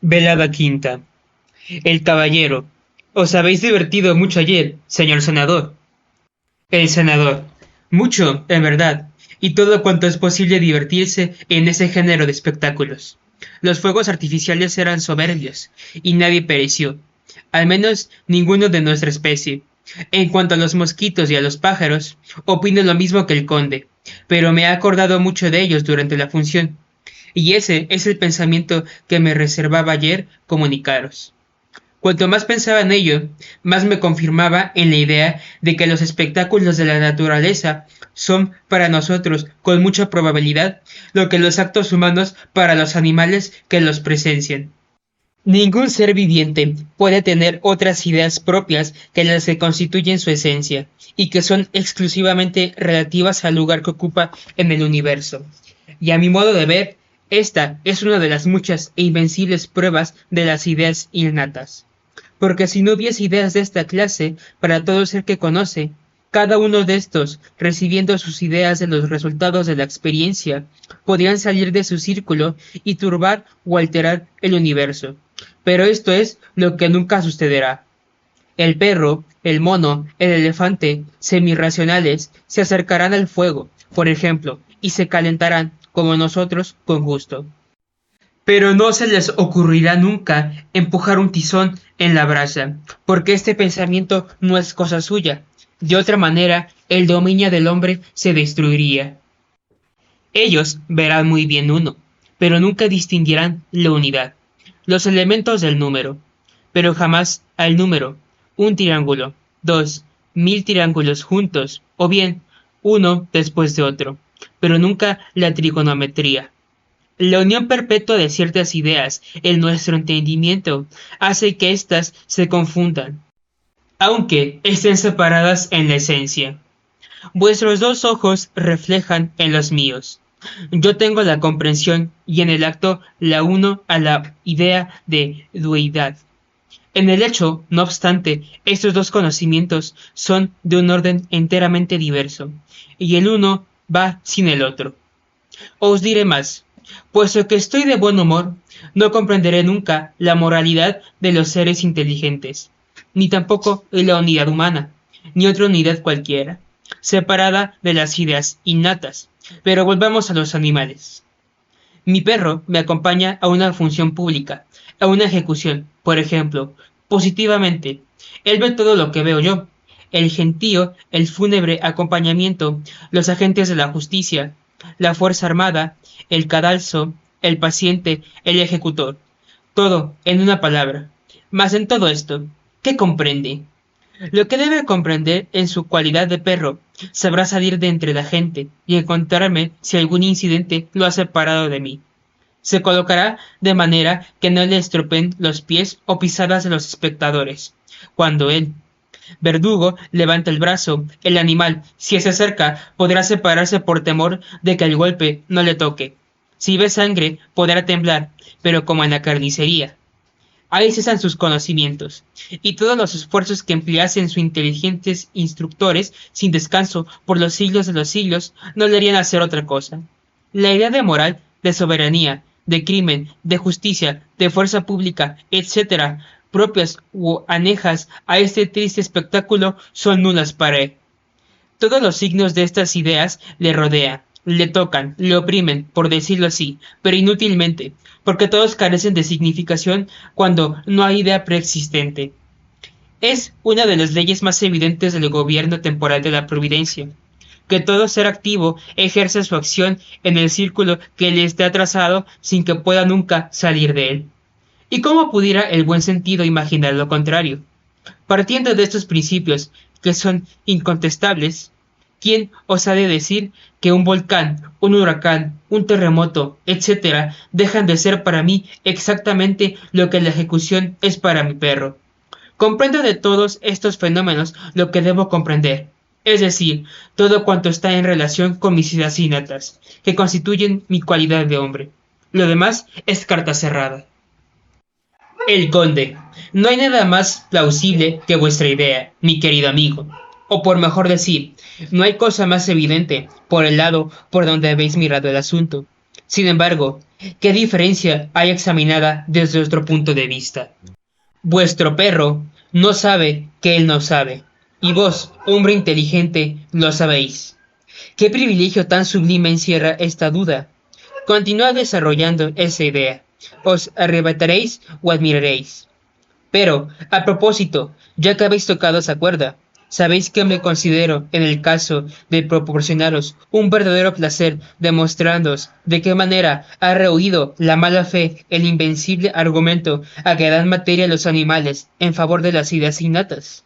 Velada quinta. El caballero. Os habéis divertido mucho ayer, señor senador. El senador. Mucho, en verdad, y todo cuanto es posible divertirse en ese género de espectáculos. Los fuegos artificiales eran soberbios, y nadie pereció. Al menos ninguno de nuestra especie. En cuanto a los mosquitos y a los pájaros, opino lo mismo que el conde, pero me he acordado mucho de ellos durante la función. Y ese es el pensamiento que me reservaba ayer comunicaros. Cuanto más pensaba en ello, más me confirmaba en la idea de que los espectáculos de la naturaleza son para nosotros, con mucha probabilidad, lo que los actos humanos para los animales que los presencian. Ningún ser viviente puede tener otras ideas propias que las que constituyen su esencia, y que son exclusivamente relativas al lugar que ocupa en el universo. Y a mi modo de ver, esta es una de las muchas e invencibles pruebas de las ideas innatas. Porque si no hubiese ideas de esta clase para todo ser que conoce, cada uno de estos, recibiendo sus ideas de los resultados de la experiencia, podrían salir de su círculo y turbar o alterar el universo. Pero esto es lo que nunca sucederá. El perro, el mono, el elefante, semirracionales, se acercarán al fuego, por ejemplo, y se calentarán, como nosotros, con gusto. Pero no se les ocurrirá nunca empujar un tizón en la brasa, porque este pensamiento no es cosa suya. De otra manera, el dominio del hombre se destruiría. Ellos verán muy bien uno, pero nunca distinguirán la unidad, los elementos del número, pero jamás al número, un triángulo, dos, mil triángulos juntos, o bien uno después de otro, pero nunca la trigonometría. La unión perpetua de ciertas ideas en nuestro entendimiento hace que éstas se confundan, aunque estén separadas en la esencia. Vuestros dos ojos reflejan en los míos. Yo tengo la comprensión y en el acto la uno a la idea de duidad. En el hecho, no obstante, estos dos conocimientos son de un orden enteramente diverso, y el uno va sin el otro. Os diré más. Puesto que estoy de buen humor, no comprenderé nunca la moralidad de los seres inteligentes, ni tampoco la unidad humana, ni otra unidad cualquiera, separada de las ideas innatas. Pero volvamos a los animales. Mi perro me acompaña a una función pública, a una ejecución, por ejemplo, positivamente. Él ve todo lo que veo yo, el gentío, el fúnebre acompañamiento, los agentes de la justicia, la fuerza armada, el cadalso, el paciente, el ejecutor. Todo en una palabra. Mas en todo esto, ¿qué comprende? Lo que debe comprender en su cualidad de perro, sabrá salir de entre la gente y encontrarme si algún incidente lo ha separado de mí. Se colocará de manera que no le estropeen los pies o pisadas de los espectadores. Cuando él, verdugo, levanta el brazo, el animal, si se acerca, podrá separarse por temor de que el golpe no le toque. Si ve sangre, podrá temblar, pero como en la carnicería. Ahí cesan sus conocimientos, y todos los esfuerzos que empleasen sus inteligentes instructores, sin descanso, por los siglos de los siglos, no le harían hacer otra cosa. La idea de moral, de soberanía, de crimen, de justicia, de fuerza pública, etc., propias u anejas a este triste espectáculo, son nulas para él. Todos los signos de estas ideas le rodean, le tocan, le oprimen, por decirlo así, pero inútilmente, porque todos carecen de significación cuando no hay idea preexistente. Es una de las leyes más evidentes del gobierno temporal de la providencia, que todo ser activo ejerce su acción en el círculo que le esté trazado sin que pueda nunca salir de él. ¿Y cómo pudiera el buen sentido imaginar lo contrario? Partiendo de estos principios, que son incontestables, ¿quién os ha de decir que un volcán, un huracán, un terremoto, etcétera, dejan de ser para mí exactamente lo que la ejecución es para mi perro? Comprendo de todos estos fenómenos lo que debo comprender, es decir, todo cuanto está en relación con mis ideas innatas, que constituyen mi cualidad de hombre. Lo demás es carta cerrada. El conde. No hay nada más plausible que vuestra idea, mi querido amigo. O por mejor decir, no hay cosa más evidente por el lado por donde habéis mirado el asunto. Sin embargo, ¿qué diferencia hay examinada desde nuestro punto de vista? Vuestro perro no sabe que él no sabe, y vos, hombre inteligente, lo sabéis. ¿Qué privilegio tan sublime encierra esta duda? Continuad desarrollando esa idea. Os arrebataréis o admiraréis. Pero, a propósito, ya que habéis tocado esa cuerda, sabéis que me considero, en el caso de proporcionaros un verdadero placer demostrándoos de qué manera ha rehuido la mala fe el invencible argumento a que dan materia los animales en favor de las ideas innatas.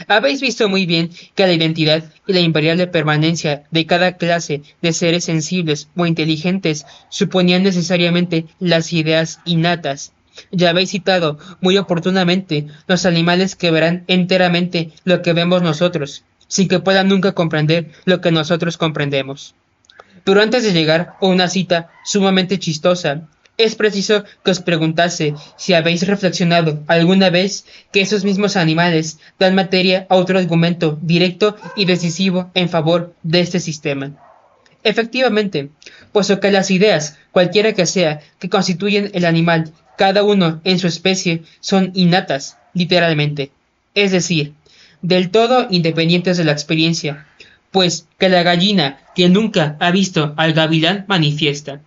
Habéis visto muy bien que la identidad y la invariable permanencia de cada clase de seres sensibles o inteligentes suponían necesariamente las ideas innatas. Ya habéis citado muy oportunamente los animales que verán enteramente lo que vemos nosotros, sin que puedan nunca comprender lo que nosotros comprendemos. Pero antes de llegar a una cita sumamente chistosa, es preciso que os preguntase si habéis reflexionado alguna vez que esos mismos animales dan materia a otro argumento directo y decisivo en favor de este sistema. Efectivamente, puesto que las ideas, cualquiera que sea, que constituyen el animal, cada uno en su especie, son innatas, literalmente, es decir, del todo independientes de la experiencia, pues que la gallina que nunca ha visto al gavilán manifiesta.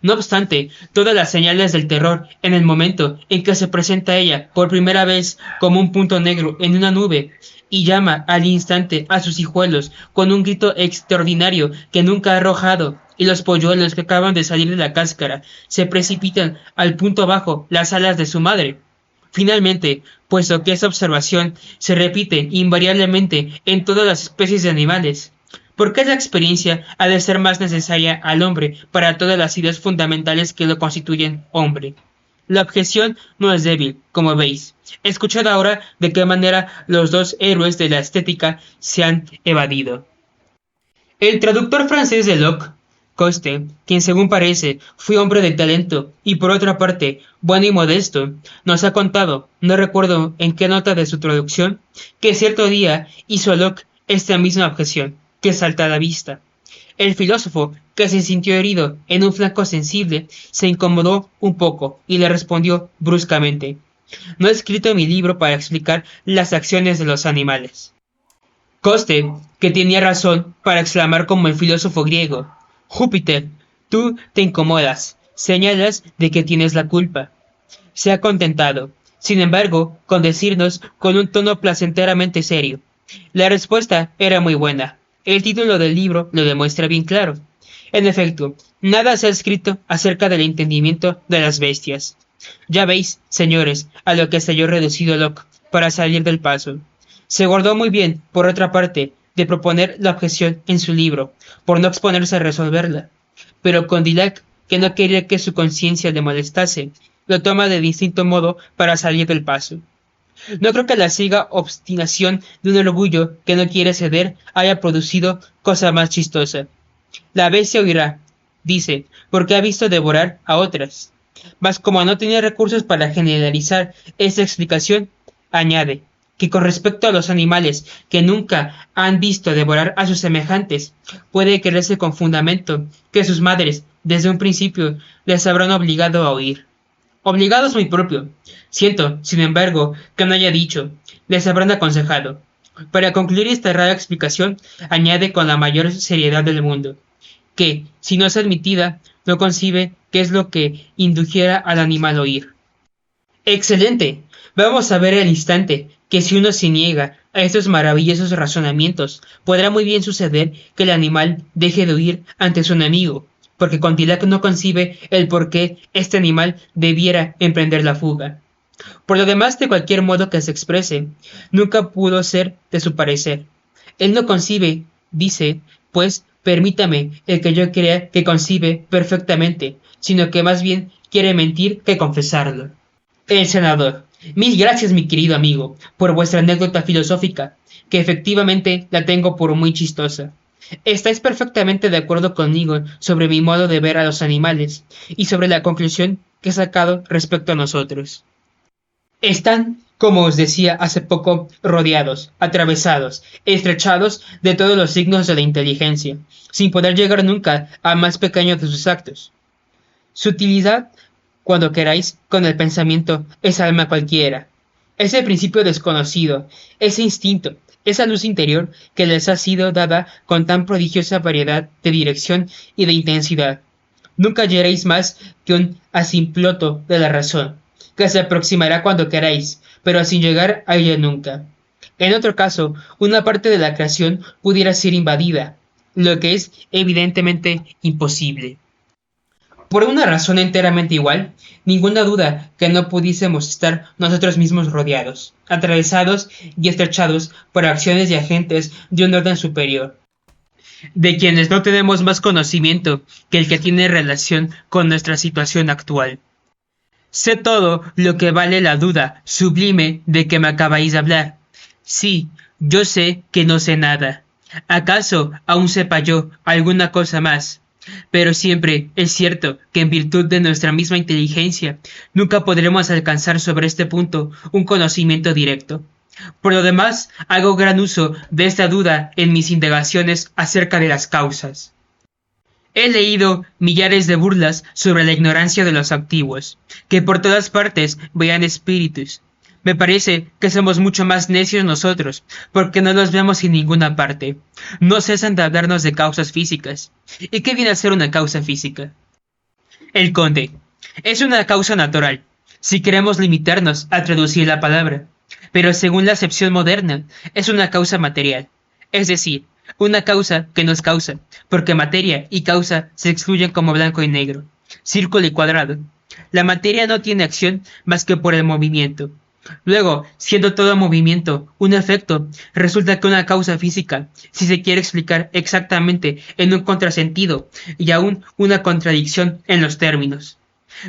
No obstante, todas las señales del terror en el momento en que se presenta ella por primera vez como un punto negro en una nube y llama al instante a sus hijuelos con un grito extraordinario que nunca ha arrojado, y los polluelos que acaban de salir de la cáscara se precipitan al punto bajo las alas de su madre. Finalmente, puesto que esa observación se repite invariablemente en todas las especies de animales, ¿por qué la experiencia ha de ser más necesaria al hombre para todas las ideas fundamentales que lo constituyen hombre? La objeción no es débil, como veis. Escuchad ahora de qué manera los dos héroes de la estética se han evadido. El traductor francés de Locke, Coste, quien según parece fue hombre de talento y por otra parte bueno y modesto, nos ha contado, no recuerdo en qué nota de su traducción, que cierto día hizo a Locke esta misma objeción, que salta a la vista. El filósofo, que se sintió herido en un flanco sensible, se incomodó un poco y le respondió bruscamente: no he escrito mi libro para explicar las acciones de los animales. Coste, que tenía razón para exclamar como el filósofo griego: Júpiter, tú te incomodas, señalas de que tienes la culpa. Se ha contentado, sin embargo, con decirnos con un tono placenteramente serio. La respuesta era muy buena. El título del libro lo demuestra bien claro. En efecto, nada se ha escrito acerca del entendimiento de las bestias. Ya veis, señores, a lo que se halló reducido Locke para salir del paso. Se guardó muy bien, por otra parte, de proponer la objeción en su libro, por no exponerse a resolverla. Pero Condillac, que no quería que su conciencia le molestase, lo toma de distinto modo para salir del paso. No creo que la ciega obstinación de un orgullo que no quiere ceder haya producido cosa más chistosa. La bestia huirá, dice, porque ha visto devorar a otras. Mas como no tenía recursos para generalizar esta explicación, añade que con respecto a los animales que nunca han visto devorar a sus semejantes, puede creerse con fundamento que sus madres, desde un principio, les habrán obligado a huir. Obligado es muy propio. Siento, sin embargo, que no haya dicho, les habrán aconsejado. Para concluir esta rara explicación, añade con la mayor seriedad del mundo, que, si no es admitida, no concibe qué es lo que indujera al animal a huir. ¡Excelente! Vamos a ver al instante que si uno se niega a estos maravillosos razonamientos, podrá muy bien suceder que el animal deje de huir ante su enemigo, porque Condillac no concibe el por qué este animal debiera emprender la fuga. Por lo demás, de cualquier modo que se exprese, nunca pudo ser de su parecer. Él no concibe, dice, pues, permítame el que yo crea que concibe perfectamente, sino que más bien quiere mentir que confesarlo. El senador: mil gracias, mi querido amigo, por vuestra anécdota filosófica, que efectivamente la tengo por muy chistosa. Estáis perfectamente de acuerdo conmigo sobre mi modo de ver a los animales y sobre la conclusión que he sacado respecto a nosotros. Están como os decía hace poco, rodeados, atravesados, estrechados de todos los signos de la inteligencia, sin poder llegar nunca al más pequeño de sus actos. Su utilidad, cuando queráis, con el pensamiento, es alma cualquiera. Ese principio desconocido, ese instinto, esa luz interior que les ha sido dada con tan prodigiosa variedad de dirección y de intensidad. Nunca hallaréis más que un asimploto de la razón, que se aproximará cuando queráis, pero sin llegar a ella nunca. En otro caso, una parte de la creación pudiera ser invadida, lo que es evidentemente imposible. Por una razón enteramente igual, ninguna duda que no pudiésemos estar nosotros mismos rodeados, atravesados y estrechados por acciones y agentes de un orden superior, de quienes no tenemos más conocimiento que el que tiene relación con nuestra situación actual. Sé todo lo que vale la duda sublime de que me acabáis de hablar. Sí, yo sé que no sé nada. ¿Acaso aún sepa yo alguna cosa más? Pero siempre es cierto que en virtud de nuestra misma inteligencia nunca podremos alcanzar sobre este punto un conocimiento directo. Por lo demás, hago gran uso de esta duda en mis indagaciones acerca de las causas. He leído millares de burlas sobre la ignorancia de los antiguos, que por todas partes veían espíritus. Me parece que somos mucho más necios nosotros, porque no los vemos en ninguna parte. No cesan de hablarnos de causas físicas. ¿Y qué viene a ser una causa física? El conde. Es una causa natural, si queremos limitarnos a traducir la palabra. Pero según la acepción moderna, es una causa material. Es decir, una causa que nos causa, porque materia y causa se excluyen como blanco y negro, círculo y cuadrado. La materia no tiene acción más que por el movimiento. Luego, siendo todo movimiento un efecto, resulta que una causa física, si se quiere explicar exactamente en un contrasentido y aún una contradicción en los términos.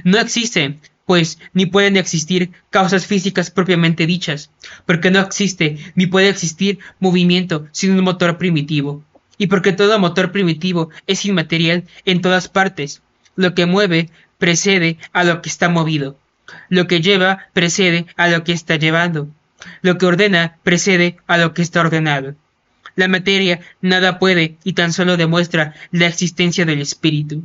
No existe, pues, ni pueden existir causas físicas propiamente dichas, porque no existe ni puede existir movimiento sin un motor primitivo, y porque todo motor primitivo es inmaterial en todas partes. Lo que mueve precede a lo que está movido. Lo que lleva precede a lo que está llevando. Lo que ordena precede a lo que está ordenado. La materia nada puede y tan solo demuestra la existencia del espíritu.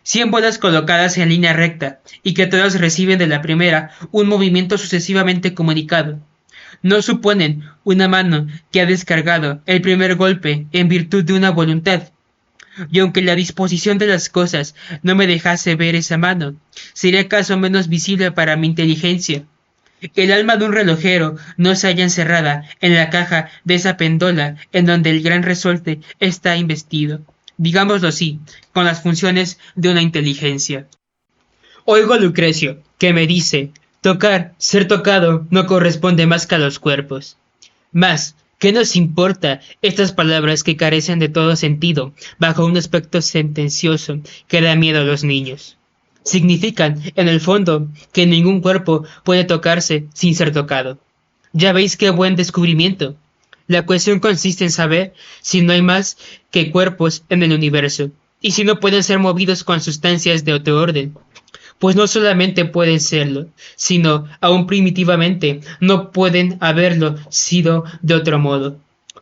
100 bolas colocadas en línea recta y que todas reciben de la primera un movimiento sucesivamente comunicado. No suponen una mano que ha descargado el primer golpe en virtud de una voluntad. Y aunque la disposición de las cosas no me dejase ver esa mano, sería acaso menos visible para mi inteligencia. El alma de un relojero no se halla encerrada en la caja de esa pendola en donde el gran resorte está investido, digámoslo así, con las funciones de una inteligencia. Oigo a Lucrecio, que me dice, tocar, ser tocado, no corresponde más que a los cuerpos. Mas, ¿qué nos importa estas palabras que carecen de todo sentido bajo un aspecto sentencioso que da miedo a los niños? Significan, en el fondo, que ningún cuerpo puede tocarse sin ser tocado. Ya veis qué buen descubrimiento. La cuestión consiste en saber si no hay más que cuerpos en el universo, y si no pueden ser movidos con sustancias de otro orden. Pues no solamente pueden serlo, sino, aún primitivamente, no pueden haberlo sido de otro modo.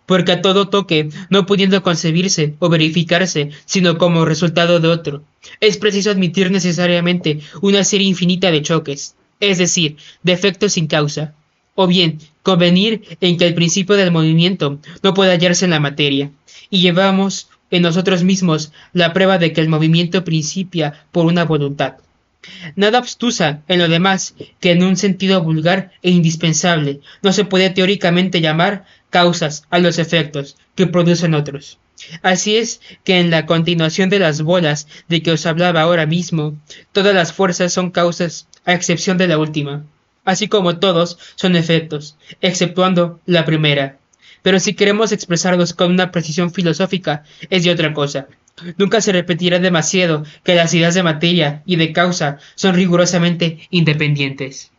Porque a todo toque, no pudiendo concebirse o verificarse, sino como resultado de otro, es preciso admitir necesariamente una serie infinita de choques, es decir, de efectos sin causa, o bien convenir en que el principio del movimiento no puede hallarse en la materia, y llevamos en nosotros mismos la prueba de que el movimiento principia por una voluntad. Nada obstusa en lo demás que en un sentido vulgar e indispensable no se puede teóricamente llamar causas a los efectos que producen otros. Así es que en la continuación de las bolas de que os hablaba ahora mismo, todas las fuerzas son causas a excepción de la última, así como todos son efectos, exceptuando la primera. Pero si queremos expresarlos con una precisión filosófica, es de otra cosa. Nunca se repetirá demasiado que las ideas de materia y de causa son rigurosamente independientes.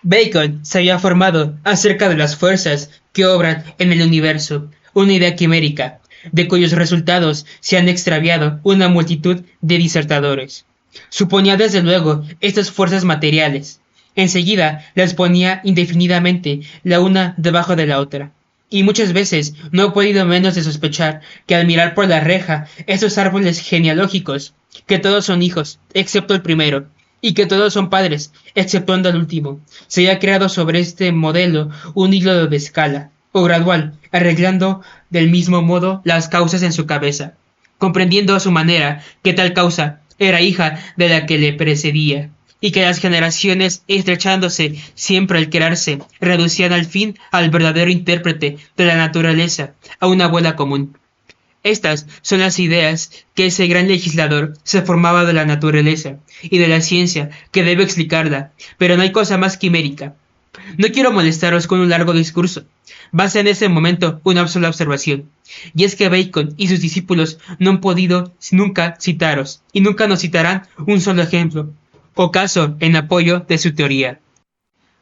Bacon se había formado acerca de las fuerzas que obran en el universo, una idea quimérica, de cuyos resultados se han extraviado una multitud de disertadores. Suponía desde luego estas fuerzas materiales, Enseguida las ponía indefinidamente, la una debajo de la otra. Y muchas veces no he podido menos de sospechar que al mirar por la reja esos árboles genealógicos, que todos son hijos, excepto el primero, y que todos son padres, exceptuando al último, se haya creado sobre este modelo un hilo de escala, o gradual, arreglando del mismo modo las causas en su cabeza, comprendiendo a su manera que tal causa era hija de la que le precedía, y que las generaciones, estrechándose siempre al crearse, reducían al fin al verdadero intérprete de la naturaleza, a una abuela común. Estas son las ideas que ese gran legislador se formaba de la naturaleza y de la ciencia que debe explicarla, pero no hay cosa más quimérica. No quiero molestaros con un largo discurso. Basta en ese momento una sola observación, y es que Bacon y sus discípulos no han podido nunca citaros, y nunca nos citarán un solo ejemplo o caso en apoyo de su teoría.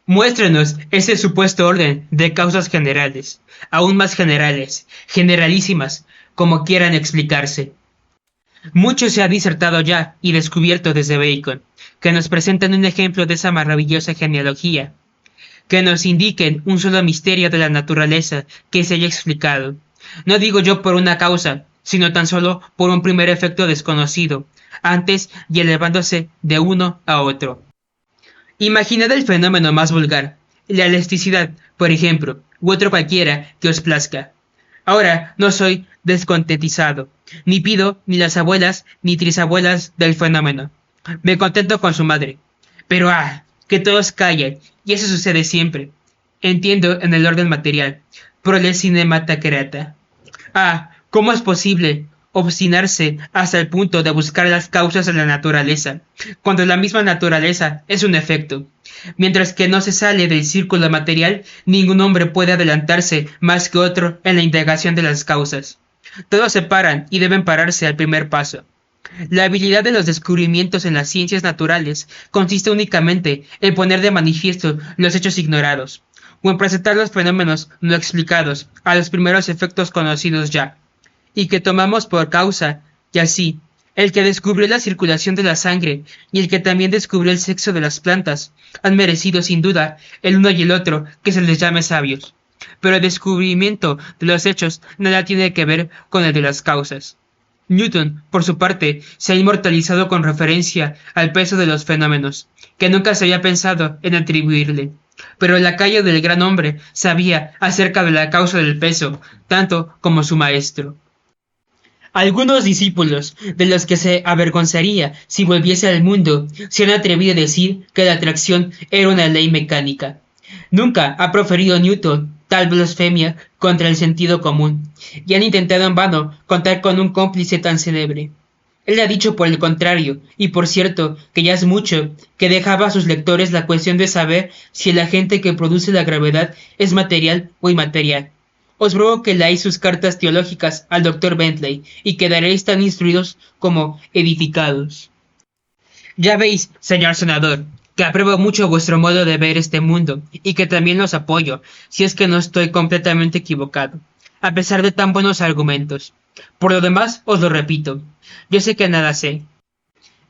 Muéstrenos ese supuesto orden de causas generales, aún más generales, generalísimas, como quieran explicarse. Mucho se ha disertado ya y descubierto desde Bacon, que nos presenten un ejemplo de esa maravillosa genealogía, que nos indiquen un solo misterio de la naturaleza que se haya explicado. No digo yo por una causa, sino tan solo por un primer efecto desconocido, antes y elevándose de uno a otro. Imaginad el fenómeno más vulgar, la elasticidad, por ejemplo, u otro cualquiera que os plazca. Ahora no soy descontentizado, ni pido ni las abuelas ni trisabuelas del fenómeno. Me contento con su madre. Pero que todos callen, y eso sucede siempre. Entiendo en el orden material, prole cinemata creata. ¿Cómo es posible obstinarse hasta el punto de buscar las causas de la naturaleza, cuando la misma naturaleza es un efecto? Mientras que no se sale del círculo material, ningún hombre puede adelantarse más que otro en la indagación de las causas. Todos se paran y deben pararse al primer paso. La habilidad de los descubrimientos en las ciencias naturales consiste únicamente en poner de manifiesto los hechos ignorados, o en presentar los fenómenos no explicados a los primeros efectos conocidos ya, y que tomamos por causa, y así, el que descubrió la circulación de la sangre y el que también descubrió el sexo de las plantas, han merecido sin duda el uno y el otro que se les llame sabios. Pero el descubrimiento de los hechos nada tiene que ver con el de las causas. Newton, por su parte, se ha inmortalizado con referencia al peso de los fenómenos, que nunca se había pensado en atribuirle. Pero el lacayo del gran hombre sabía acerca de la causa del peso, tanto como su maestro. Algunos discípulos, de los que se avergonzaría si volviese al mundo, se han atrevido a decir que la atracción era una ley mecánica. Nunca ha proferido Newton tal blasfemia contra el sentido común, y han intentado en vano contar con un cómplice tan célebre. Él ha dicho por el contrario, y por cierto que ya es mucho, que dejaba a sus lectores la cuestión de saber si el agente que produce la gravedad es material o inmaterial. Os ruego que leáis sus cartas teológicas al Dr. Bentley, y quedaréis tan instruidos como edificados. Ya veis, señor senador, que apruebo mucho vuestro modo de ver este mundo, y que también los apoyo, si es que no estoy completamente equivocado, a pesar de tan buenos argumentos. Por lo demás, os lo repito, yo sé que nada sé,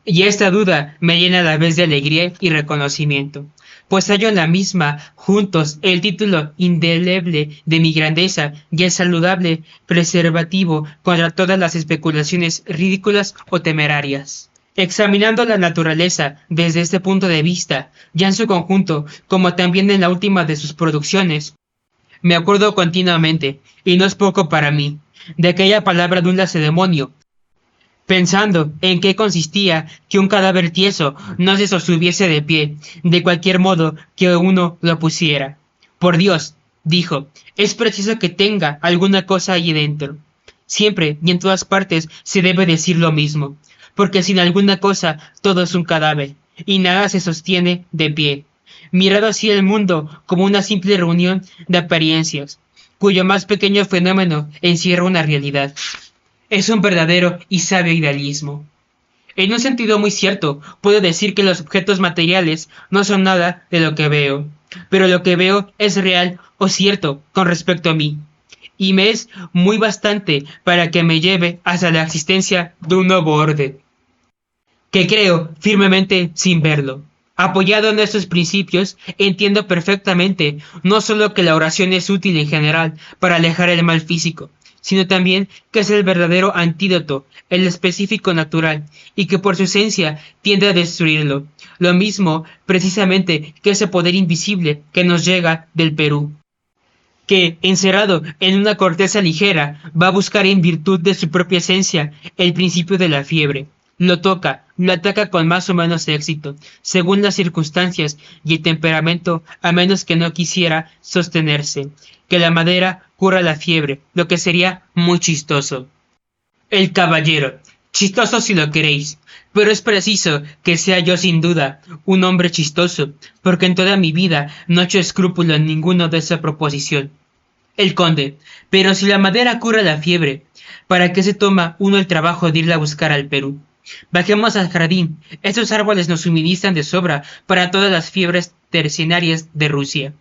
y esta duda me llena a la vez de alegría y reconocimiento, pues hallo en la misma, juntos, el título indeleble de mi grandeza y el saludable preservativo contra todas las especulaciones ridículas o temerarias. Examinando la naturaleza desde este punto de vista, ya en su conjunto, como también en la última de sus producciones, me acuerdo continuamente, y no es poco para mí, de aquella palabra de un lacedemonio, pensando en qué consistía que un cadáver tieso no se sostuviese de pie, de cualquier modo que uno lo pusiera. Por Dios, dijo, es preciso que tenga alguna cosa allí dentro. Siempre y en todas partes se debe decir lo mismo, porque sin alguna cosa todo es un cadáver, y nada se sostiene de pie. Mirad así el mundo como una simple reunión de apariencias, cuyo más pequeño fenómeno encierra una realidad. Es un verdadero y sabio idealismo. En un sentido muy cierto, puedo decir que los objetos materiales no son nada de lo que veo, pero lo que veo es real o cierto con respecto a mí, y me es muy bastante para que me lleve hasta la existencia de un nuevo orden, que creo firmemente sin verlo. Apoyado en estos principios, entiendo perfectamente no solo que la oración es útil en general para alejar el mal físico, sino también que es el verdadero antídoto, el específico natural, y que por su esencia tiende a destruirlo. Lo mismo, precisamente, que ese poder invisible que nos llega del Perú, que, encerrado en una corteza ligera, va a buscar en virtud de su propia esencia el principio de la fiebre. Lo toca, lo ataca con más o menos éxito, según las circunstancias y el temperamento, a menos que no quisiera sostenerse, que la madera cura la fiebre, lo que sería muy chistoso. El caballero. Chistoso si lo queréis, pero es preciso que sea yo sin duda un hombre chistoso, porque en toda mi vida no he hecho escrúpulo en ninguno de esa proposición. El conde. Pero si la madera cura la fiebre, ¿para qué se toma uno el trabajo de irla a buscar al Perú? Bajemos al jardín. Estos árboles nos suministran de sobra para todas las fiebres terciarias de Rusia.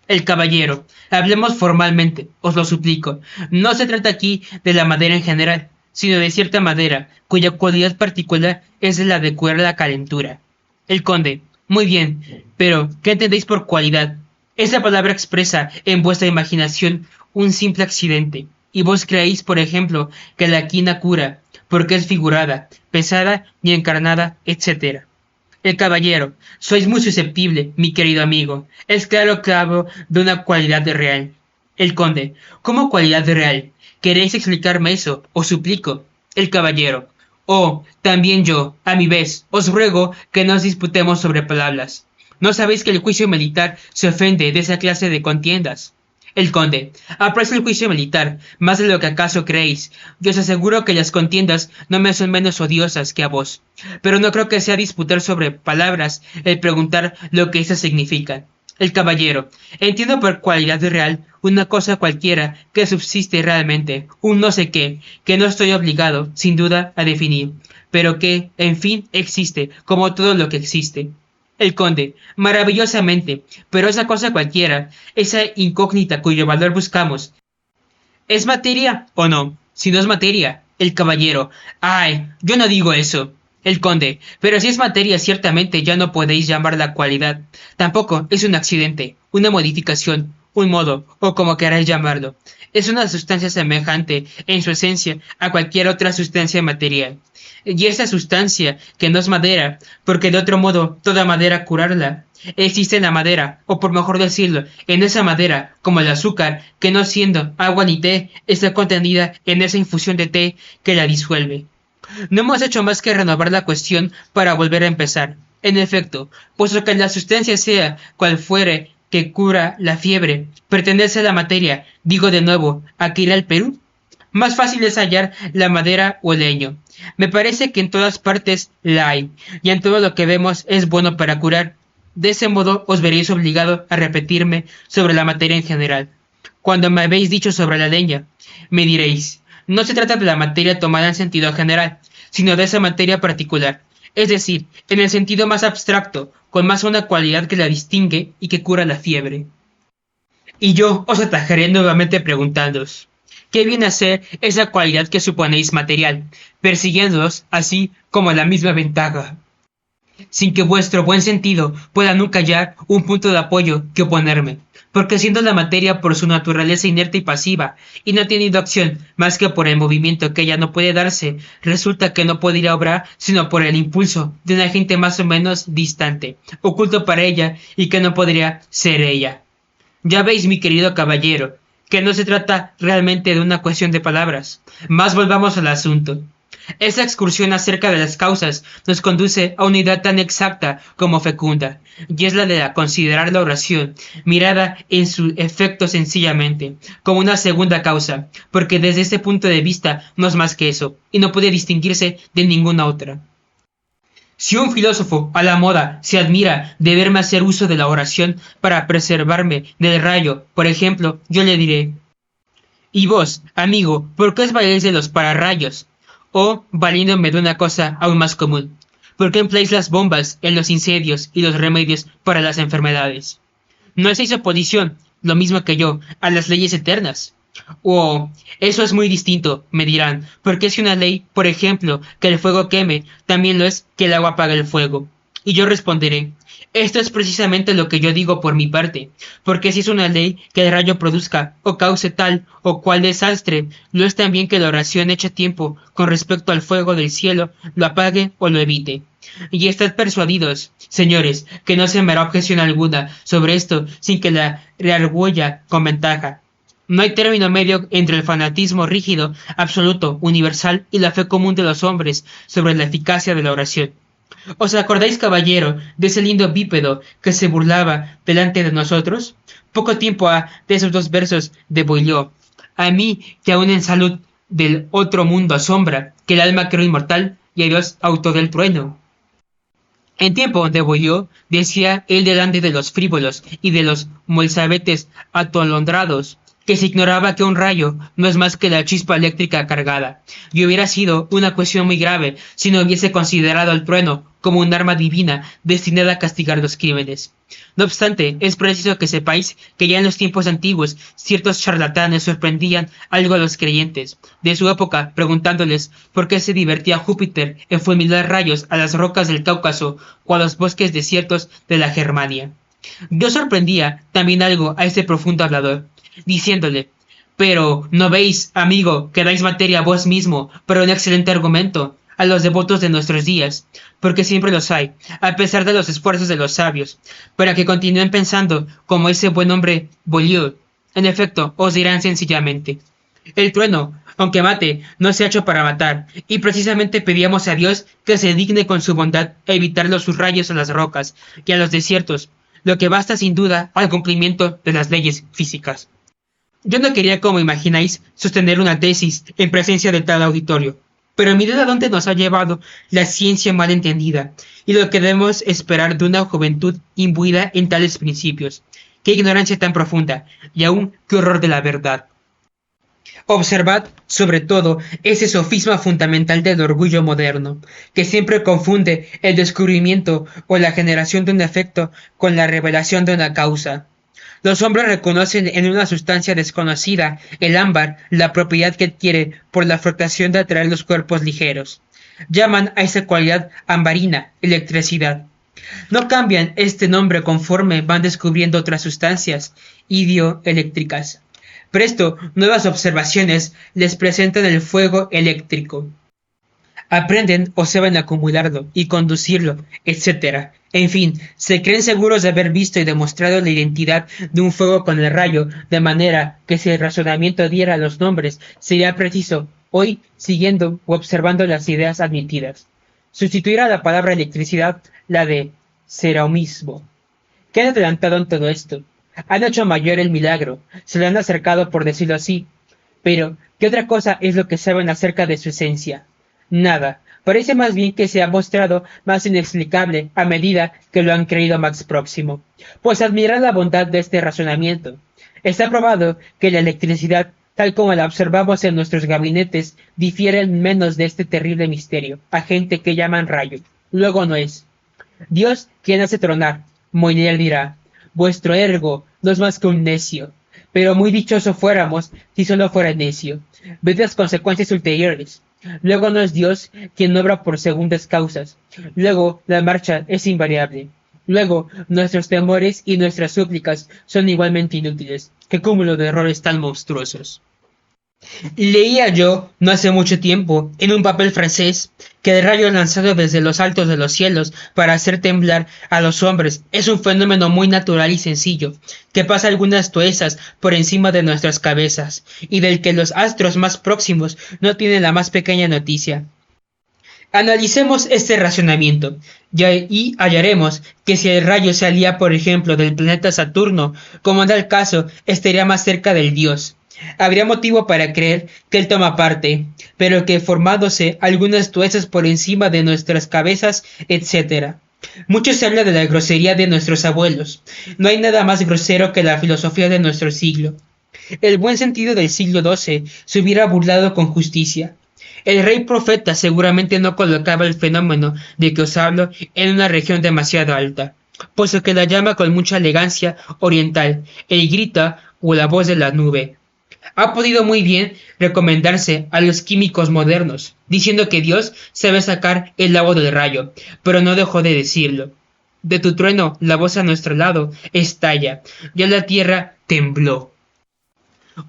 El caballero. Hablemos formalmente, os lo suplico. No se trata aquí de la madera en general, sino de cierta madera, cuya cualidad particular es la de curar la calentura. El conde. Muy bien, pero ¿qué entendéis por cualidad? Esa palabra expresa en vuestra imaginación un simple accidente, y vos creéis, por ejemplo, que la quina cura, porque es figurada, pesada y encarnada, etc. El caballero. Sois muy susceptible, mi querido amigo. Es claro que hablo de una cualidad real. El conde. ¿Cómo cualidad real? ¿Queréis explicarme eso? Os suplico. El caballero. Oh, también yo, a mi vez, os ruego que no nos disputemos sobre palabras. ¿No sabéis que el juicio militar se ofende de esa clase de contiendas? El conde. Aprecio el juicio militar, más de lo que acaso creéis. Yo os aseguro que las contiendas no me son menos odiosas que a vos. Pero no creo que sea disputar sobre palabras el preguntar lo que esas significan. El caballero. Entiendo por cualidad real una cosa cualquiera que subsiste realmente, un no sé qué, que no estoy obligado, sin duda, a definir, pero que, en fin, existe, como todo lo que existe. El conde, maravillosamente, pero esa cosa cualquiera, esa incógnita cuyo valor buscamos, ¿es materia o no? Si no es materia, el caballero, ay, yo no digo eso. El conde, pero si es materia ciertamente ya no podéis llamarla cualidad. Tampoco es un accidente, una modificación, un modo, o como queráis llamarlo. Es una sustancia semejante en su esencia a cualquier otra sustancia material. Y esa sustancia, que no es madera, porque de otro modo toda madera curarla, existe en la madera, o por mejor decirlo, en esa madera, como el azúcar, que no siendo agua ni té, está contenida en esa infusión de té que la disuelve. No hemos hecho más que renovar la cuestión para volver a empezar. En efecto, puesto que la sustancia sea cual fuere que cura la fiebre, pertenece a la materia, digo de nuevo, ¿a qué ir al Perú? Más fácil es hallar la madera o el leño. Me parece que en todas partes la hay, y en todo lo que vemos es bueno para curar. De ese modo os veréis obligado a repetirme sobre la materia en general. Cuando me habéis dicho sobre la leña, me diréis, no se trata de la materia tomada en sentido general, sino de esa materia particular, es decir, en el sentido más abstracto, con más una cualidad que la distingue y que cura la fiebre. Y yo os atajaré nuevamente preguntándoos, ¿qué viene a ser esa cualidad que suponéis material, persiguiéndoos así como la misma ventaja, sin que vuestro buen sentido pueda nunca hallar un punto de apoyo que oponerme? Porque siendo la materia por su naturaleza inerte y pasiva, y no teniendo acción más que por el movimiento que ella no puede darse, resulta que no podría obrar sino por el impulso de una gente más o menos distante, oculto para ella y que no podría ser ella. Ya veis, mi querido caballero, que no se trata realmente de una cuestión de palabras. Mas volvamos al asunto. Esa excursión acerca de las causas nos conduce a una idea tan exacta como fecunda, y es la de considerar la oración, mirada en su efecto sencillamente, como una segunda causa, porque desde este punto de vista no es más que eso, y no puede distinguirse de ninguna otra. Si un filósofo a la moda se admira de verme hacer uso de la oración para preservarme del rayo, por ejemplo, yo le diré, ¿y vos, amigo, por qué os valéis de los pararrayos? O, valiéndome de una cosa aún más común, ¿por qué empleáis las bombas en los incendios y los remedios para las enfermedades? ¿No hacéis oposición, lo mismo que yo, a las leyes eternas? O, eso es muy distinto, me dirán, porque es una ley, por ejemplo, que el fuego queme, también lo es que el agua apague el fuego. Y yo responderé, esto es precisamente lo que yo digo por mi parte, porque si es una ley que el rayo produzca o cause tal o cual desastre, no es también que la oración hecha tiempo con respecto al fuego del cielo lo apague o lo evite. Y estad persuadidos, señores, que no se me hará objeción alguna sobre esto sin que la reargüella con ventaja. No hay término medio entre el fanatismo rígido, absoluto, universal y la fe común de los hombres sobre la eficacia de la oración. ¿Os acordáis, caballero, de ese lindo bípedo que se burlaba delante de nosotros? Poco tiempo ha de esos dos versos de Boileau. A mí, que aún en salud del otro mundo asombra, que el alma creo inmortal y a Dios autor del trueno. En tiempo de Boileau, decía él delante de los frívolos y de los molsabetes atolondrados, que se ignoraba que un rayo no es más que la chispa eléctrica cargada, y hubiera sido una cuestión muy grave si no hubiese considerado el trueno como un arma divina destinada a castigar los crímenes. No obstante, es preciso que sepáis que ya en los tiempos antiguos ciertos charlatanes sorprendían algo a los creyentes de su época preguntándoles por qué se divertía Júpiter en fulminar rayos a las rocas del Cáucaso o a los bosques desiertos de la Germania. Yo sorprendía también algo a ese profundo hablador, diciéndole, pero, ¿no veis, amigo, que dais materia a vos mismo para un excelente argumento a los devotos de nuestros días? Porque siempre los hay, a pesar de los esfuerzos de los sabios, para que continúen pensando como ese buen hombre Boileau. En efecto, os dirán sencillamente, el trueno, aunque mate, no se ha hecho para matar, y precisamente pedíamos a Dios que se digne con su bondad evitar sus rayos a las rocas y a los desiertos, lo que basta sin duda al cumplimiento de las leyes físicas. Yo no quería, como imagináis, sostener una tesis en presencia de tal auditorio, pero mirad a dónde nos ha llevado la ciencia mal entendida y lo que debemos esperar de una juventud imbuida en tales principios. Qué ignorancia tan profunda y aún qué horror de la verdad. Observad, sobre todo, ese sofisma fundamental del orgullo moderno, que siempre confunde el descubrimiento o la generación de un efecto con la revelación de una causa. Los hombres reconocen en una sustancia desconocida, el ámbar, la propiedad que adquiere por la frotación de atraer los cuerpos ligeros. Llaman a esa cualidad ambarina, electricidad. No cambian este nombre conforme van descubriendo otras sustancias idioeléctricas. Presto, nuevas observaciones les presentan el fuego eléctrico. Aprenden o saben acumularlo y conducirlo, etc. En fin, se creen seguros de haber visto y demostrado la identidad de un fuego con el rayo, de manera que si el razonamiento diera los nombres, sería preciso, hoy, siguiendo o observando las ideas admitidas, sustituir a la palabra electricidad la de ceromismo. ¿Qué han adelantado en todo esto? Han hecho mayor el milagro, se le han acercado por decirlo así. Pero, ¿qué otra cosa es lo que saben acerca de su esencia? Nada. Parece más bien que se ha mostrado más inexplicable a medida que lo han creído más próximo. Pues admirad la bondad de este razonamiento. Está probado que la electricidad, tal como la observamos en nuestros gabinetes, difiere menos de este terrible misterio, agente que llaman rayo. Luego no es. Dios, quien hace tronar. Molière dirá, vuestro ergo no es más que un necio. Pero muy dichoso fuéramos si solo fuera necio. Ved las consecuencias ulteriores. Luego no es Dios quien obra por segundas causas. Luego la marcha es invariable. Luego nuestros temores y nuestras súplicas son igualmente inútiles. ¡Qué cúmulo de errores tan monstruosos! Leía yo, no hace mucho tiempo, en un papel francés, que el rayo lanzado desde los altos de los cielos para hacer temblar a los hombres es un fenómeno muy natural y sencillo, que pasa algunas toesas por encima de nuestras cabezas, y del que los astros más próximos no tienen la más pequeña noticia. Analicemos este razonamiento, y hallaremos que si el rayo salía, por ejemplo, del planeta Saturno, como en el caso, estaría más cerca del Dios. Habría motivo para creer que él toma parte, pero que formándose algunas tuesas por encima de nuestras cabezas, etc. Mucho se habla de la grosería de nuestros abuelos. No hay nada más grosero que la filosofía de nuestro siglo. El buen sentido del siglo XII se hubiera burlado con justicia. El rey profeta seguramente no colocaba el fenómeno de que os hablo en una región demasiado alta, puesto que la llama con mucha elegancia oriental, el grita o la voz de la nube. Ha podido muy bien recomendarse a los químicos modernos, diciendo que Dios sabe sacar el agua del rayo, pero no dejó de decirlo. De tu trueno, la voz a nuestro lado estalla, ya la tierra tembló.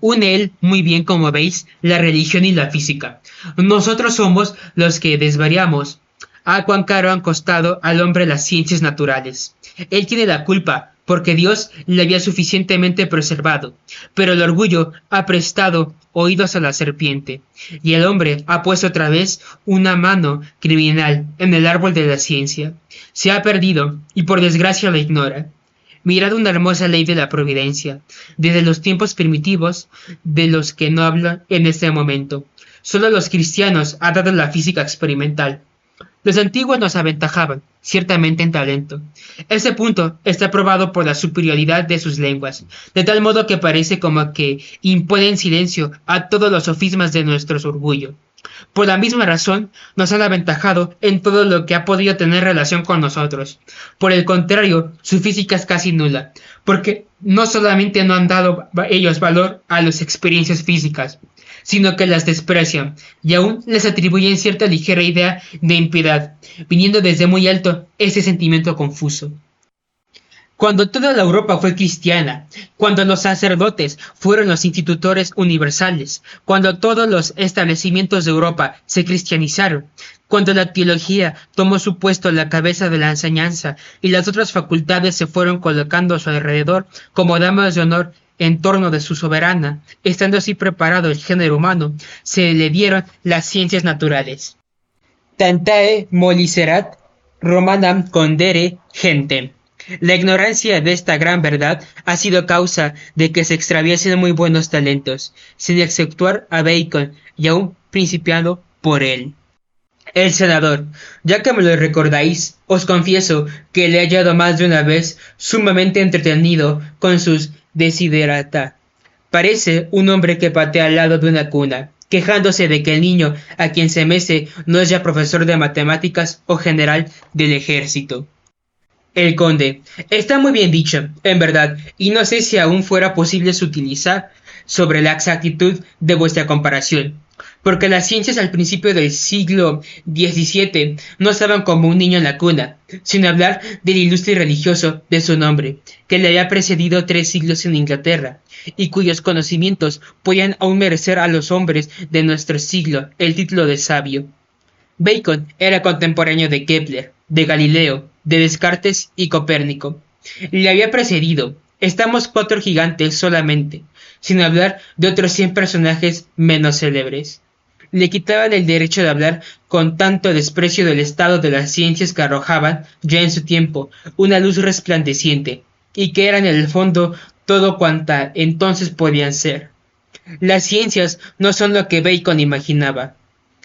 Une él muy bien, como veis, la religión y la física. Nosotros somos los que desvariamos. Ah, cuán caro han costado al hombre las ciencias naturales. Él tiene la culpa, porque Dios le había suficientemente preservado, pero el orgullo ha prestado oídos a la serpiente, y el hombre ha puesto otra vez una mano criminal en el árbol de la ciencia. Se ha perdido, y por desgracia la ignora. Mirad una hermosa ley de la providencia, desde los tiempos primitivos, de los que no hablo en este momento. Solo los cristianos han dado la física experimental. Los antiguos nos aventajaban, ciertamente, en talento. Este punto está probado por la superioridad de sus lenguas, de tal modo que parece como que imponen silencio a todos los sofismas de nuestro orgullo. Por la misma razón, nos han aventajado en todo lo que ha podido tener relación con nosotros. Por el contrario, su física es casi nula, porque no solamente no han dado ellos valor a las experiencias físicas, sino que las desprecian, y aún les atribuyen cierta ligera idea de impiedad, viniendo desde muy alto ese sentimiento confuso. Cuando toda la Europa fue cristiana, cuando los sacerdotes fueron los institutores universales, cuando todos los establecimientos de Europa se cristianizaron, cuando la teología tomó su puesto a la cabeza de la enseñanza y las otras facultades se fueron colocando a su alrededor como damas de honor en torno de su soberana, estando así preparado el género humano, se le dieron las ciencias naturales. Tantae molicerat Romanam condere gentem. La ignorancia de esta gran verdad ha sido causa de que se extraviesen muy buenos talentos, sin exceptuar a Bacon y aún principiado por él. El senador, ya que me lo recordáis, os confieso que le he hallado más de una vez sumamente entretenido con sus desiderata. Parece un hombre que patea al lado de una cuna, quejándose de que el niño a quien se mece no es ya profesor de matemáticas o general del ejército. El conde, está muy bien dicho, en verdad, y no sé si aún fuera posible utilizar sobre la exactitud de vuestra comparación, porque las ciencias al principio del siglo XVII no estaban como un niño en la cuna, sin hablar del ilustre religioso de su nombre, que le había precedido 3 siglos en Inglaterra, y cuyos conocimientos podían aún merecer a los hombres de nuestro siglo el título de sabio. Bacon era contemporáneo de Kepler, de Galileo, de Descartes y Copérnico. Le había precedido. Estamos 4 gigantes solamente, sin hablar de otros 100 personajes menos célebres. Le quitaban el derecho de hablar con tanto desprecio del estado de las ciencias que arrojaban, ya en su tiempo, una luz resplandeciente, y que eran en el fondo todo cuanta entonces podían ser. Las ciencias no son lo que Bacon imaginaba.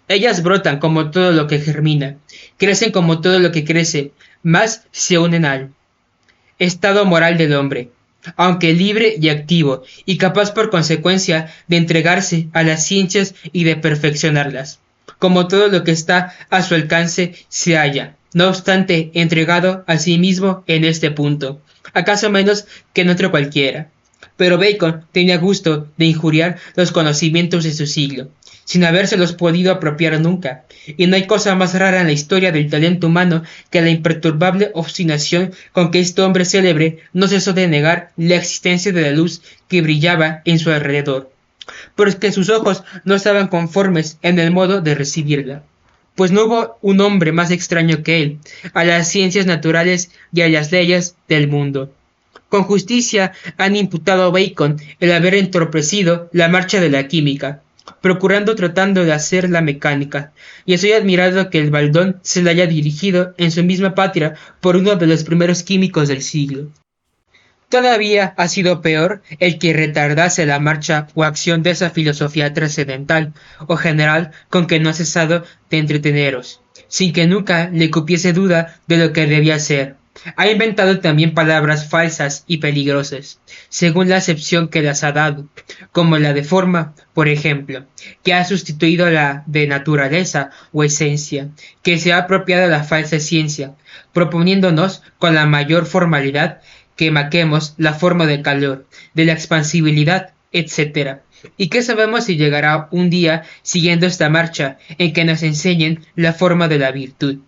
Ellas brotan como todo lo que germina, crecen como todo lo que crece, mas se unen al estado moral del hombre, aunque libre y activo, y capaz por consecuencia de entregarse a las ciencias y de perfeccionarlas. Como todo lo que está a su alcance se halla, no obstante, entregado a sí mismo en este punto, acaso menos que en otro cualquiera. Pero Bacon tenía gusto de injuriar los conocimientos de su siglo, sin habérselos podido apropiar nunca, y no hay cosa más rara en la historia del talento humano que la imperturbable obstinación con que este hombre célebre no cesó de negar la existencia de la luz que brillaba en su alrededor, porque sus ojos no estaban conformes en el modo de recibirla. Pues no hubo un hombre más extraño que él, a las ciencias naturales y a las leyes del mundo. Con justicia han imputado a Bacon el haber entorpecido la marcha de la química, tratando de hacer la mecánica, y estoy admirado que el baldón se le haya dirigido en su misma patria por uno de los primeros químicos del siglo. Todavía ha sido peor el que retardase la marcha o acción de esa filosofía trascendental o general con que no ha cesado de entreteneros, sin que nunca le cupiese duda de lo que debía ser. Ha inventado también palabras falsas y peligrosas, según la acepción que las ha dado, como la de forma, por ejemplo, que ha sustituido la de naturaleza o esencia, que se ha apropiado la falsa ciencia, proponiéndonos con la mayor formalidad que maquemos la forma del calor, de la expansibilidad, etc., ¿Y qué sabemos si llegará un día siguiendo esta marcha en que nos enseñen la forma de la virtud?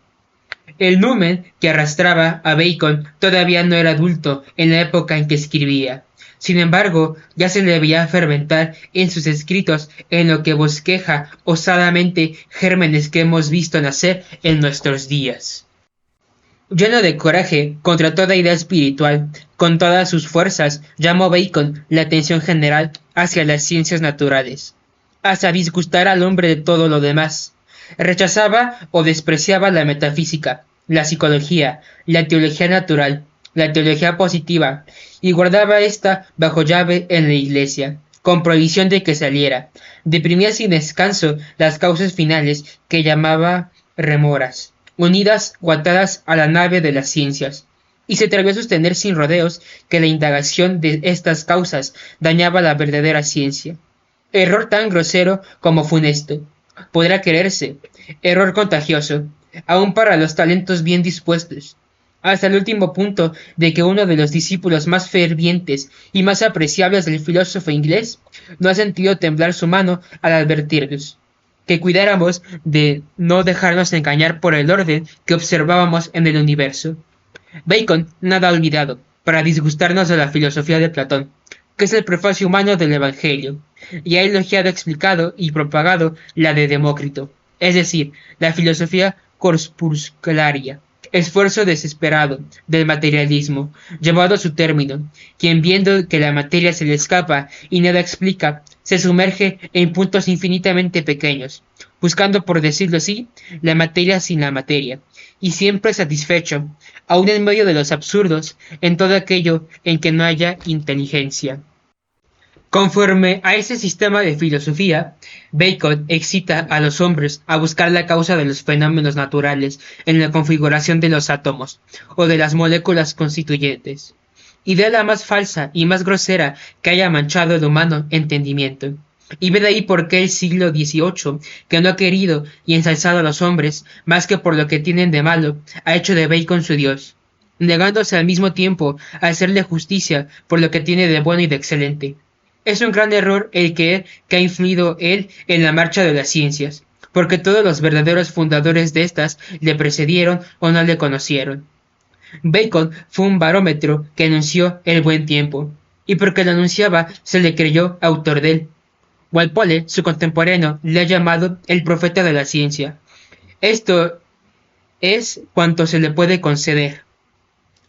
El numen que arrastraba a Bacon todavía no era adulto en la época en que escribía. Sin embargo, ya se le veía fermentar en sus escritos en lo que bosqueja osadamente gérmenes que hemos visto nacer en nuestros días. Lleno de coraje contra toda idea espiritual, con todas sus fuerzas, llamó Bacon la atención general hacia las ciencias naturales, hasta disgustar al hombre de todo lo demás. Rechazaba o despreciaba la metafísica, la psicología, la teología natural, la teología positiva, y guardaba ésta bajo llave en la iglesia, con prohibición de que saliera. Deprimía sin descanso las causas finales que llamaba remoras, unidas o atadas a la nave de las ciencias, y se atrevió a sostener sin rodeos que la indagación de estas causas dañaba la verdadera ciencia. Error tan grosero como funesto. Podrá creerse, error contagioso, aun para los talentos bien dispuestos, hasta el último punto de que uno de los discípulos más fervientes y más apreciables del filósofo inglés no ha sentido temblar su mano al advertirnos que cuidáramos de no dejarnos engañar por el orden que observábamos en el universo. Bacon nada ha olvidado, para disgustarnos de la filosofía de Platón, que es el prefacio humano del Evangelio, y ha elogiado, explicado y propagado la de Demócrito, es decir, la filosofía corpuscularia, esfuerzo desesperado del materialismo, llevado a su término, quien viendo que la materia se le escapa y nada explica, se sumerge en puntos infinitamente pequeños, buscando, por decirlo así, la materia sin la materia, y siempre satisfecho, aun en medio de los absurdos, en todo aquello en que no haya inteligencia. Conforme a ese sistema de filosofía, Bacon excita a los hombres a buscar la causa de los fenómenos naturales en la configuración de los átomos o de las moléculas constituyentes, idea la más falsa y más grosera que haya manchado el humano entendimiento. Y ve de ahí por qué el siglo XVIII, que no ha querido y ensalzado a los hombres más que por lo que tienen de malo, ha hecho de Bacon su Dios, negándose al mismo tiempo a hacerle justicia por lo que tiene de bueno y de excelente. Es un gran error el que ha influido él en la marcha de las ciencias, porque todos los verdaderos fundadores de estas le precedieron o no le conocieron. Bacon fue un barómetro que anunció el buen tiempo, y porque lo anunciaba se le creyó autor de él. Walpole, su contemporáneo, le ha llamado el profeta de la ciencia. Esto es cuanto se le puede conceder.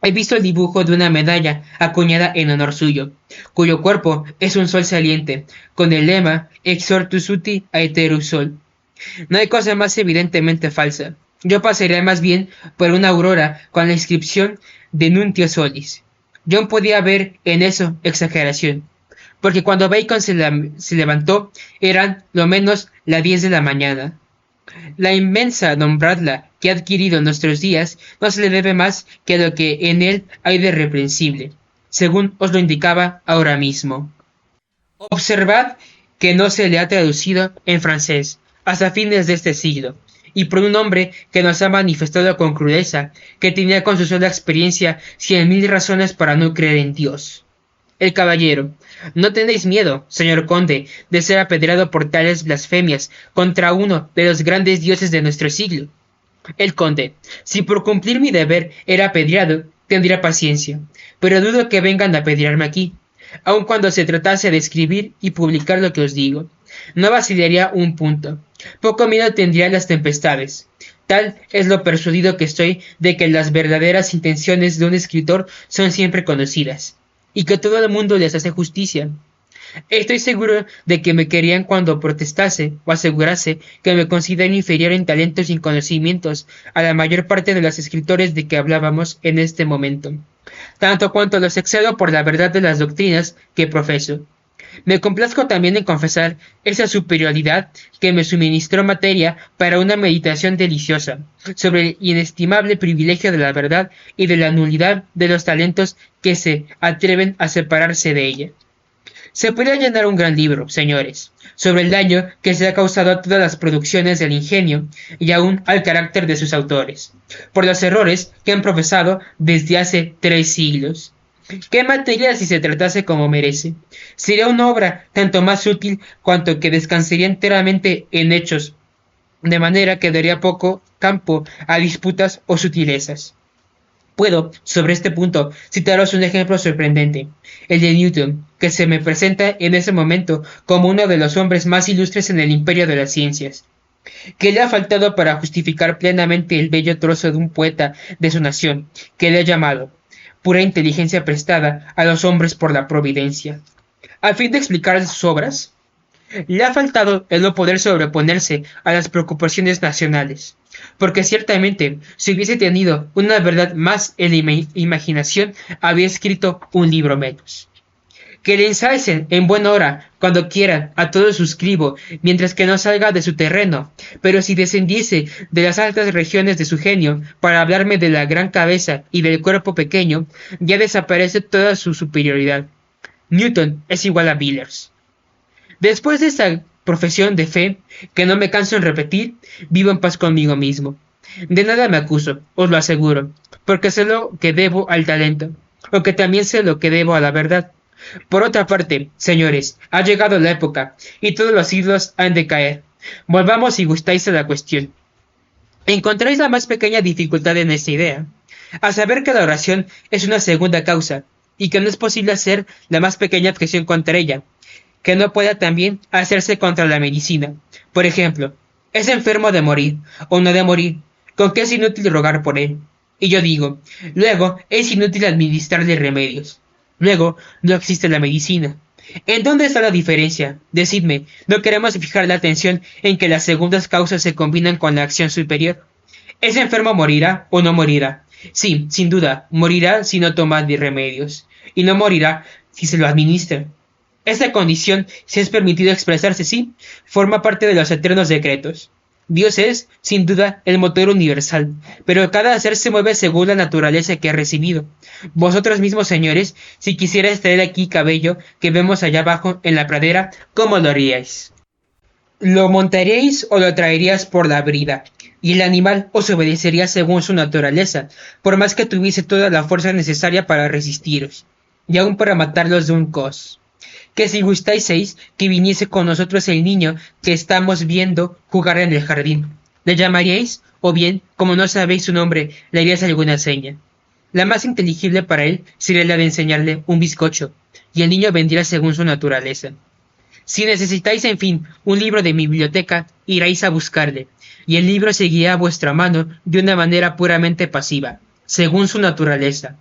He visto el dibujo de una medalla acuñada en honor suyo, cuyo cuerpo es un sol saliente, con el lema Exortus uti aeterus sol. No hay cosa más evidentemente falsa. Yo pasaría más bien por una aurora con la inscripción de Nuntio Solis. John podía ver en eso exageración, porque cuando Bacon se levantó eran lo menos las 10 de la mañana. La inmensa nombradla que ha adquirido en nuestros días no se le debe más que a lo que en él hay de reprensible, según os lo indicaba ahora mismo. Observad que no se le ha traducido en francés hasta fines de este siglo, y por un hombre que nos ha manifestado con crudeza que tenía con su sola experiencia 100.000 razones para no creer en Dios. El caballero: no tenéis miedo, señor conde, de ser apedreado por tales blasfemias contra uno de los grandes dioses de nuestro siglo. El conde: si por cumplir mi deber era apedreado, tendría paciencia, pero dudo que vengan a apedrearme aquí, aun cuando se tratase de escribir y publicar lo que os digo. No vacilaría un punto. Poco miedo tendría a las tempestades. Tal es lo persuadido que estoy de que las verdaderas intenciones de un escritor son siempre conocidas, y que todo el mundo les hace justicia. Estoy seguro de que me querían cuando protestase o asegurase que me considero inferior en talentos y conocimientos a la mayor parte de los escritores de que hablábamos en este momento, tanto cuanto los excedo por la verdad de las doctrinas que profeso. Me complazco también en confesar esa superioridad que me suministró materia para una meditación deliciosa sobre el inestimable privilegio de la verdad y de la nulidad de los talentos que se atreven a separarse de ella. Se podría llenar un gran libro, señores, sobre el daño que se ha causado a todas las producciones del ingenio y aún al carácter de sus autores, por los errores que han profesado desde hace 3 siglos. ¿Qué materia si se tratase como merece? Sería una obra tanto más útil cuanto que descansaría enteramente en hechos, de manera que daría poco campo a disputas o sutilezas. Puedo, sobre este punto, citaros un ejemplo sorprendente, el de Newton, que se me presenta en ese momento como uno de los hombres más ilustres en el imperio de las ciencias, que le ha faltado para justificar plenamente el bello trozo de un poeta de su nación, que le ha llamado pura inteligencia prestada a los hombres por la providencia. A fin de explicar sus obras, le ha faltado el no poder sobreponerse a las preocupaciones nacionales, porque ciertamente, si hubiese tenido una verdad más en la imaginación, había escrito un libro menos. Que le ensalcen en buena hora, cuando quieran, a todo suscribo, mientras que no salga de su terreno, pero si descendiese de las altas regiones de su genio, para hablarme de la gran cabeza y del cuerpo pequeño, ya desaparece toda su superioridad. Newton es igual a Villers. Después de esta profesión de fe, que no me canso en repetir, vivo en paz conmigo mismo. De nada me acuso, os lo aseguro, porque sé lo que debo al talento, aunque también sé lo que debo a la verdad. Por otra parte, señores, ha llegado la época, y todos los ídolos han de caer. Volvamos si gustáis a la cuestión. Encontráis la más pequeña dificultad en esta idea, a saber que la oración es una segunda causa, y que no es posible hacer la más pequeña objeción contra ella, que no pueda también hacerse contra la medicina. Por ejemplo, es enfermo de morir, o no de morir, con que es inútil rogar por él. Y yo digo, luego es inútil administrarle remedios. Luego, no existe la medicina. ¿En dónde está la diferencia? Decidme, ¿no queremos fijar la atención en que las segundas causas se combinan con la acción superior? ¿Ese enfermo morirá o no morirá? Sí, sin duda, morirá si no toma remedios, y no morirá si se lo administra. Esta condición, si es permitido expresarse así, forma parte de los eternos decretos. Dios es, sin duda, el motor universal, pero cada ser se mueve según la naturaleza que ha recibido. Vosotros mismos, señores, si quisierais traer aquí cabello que vemos allá abajo en la pradera, ¿cómo lo haríais? ¿Lo montaríais o lo traeríais por la brida? Y el animal os obedecería según su naturaleza, por más que tuviese toda la fuerza necesaria para resistiros, y aun para matarlos de un cos. Que si gustáis que viniese con nosotros el niño que estamos viendo jugar en el jardín. ¿Le llamaríais? O bien, como no sabéis su nombre, le haríais alguna seña. La más inteligible para él sería la de enseñarle un bizcocho, y el niño vendría según su naturaleza. Si necesitáis, en fin, un libro de mi biblioteca, iréis a buscarle, y el libro seguirá a vuestra mano de una manera puramente pasiva, según su naturaleza.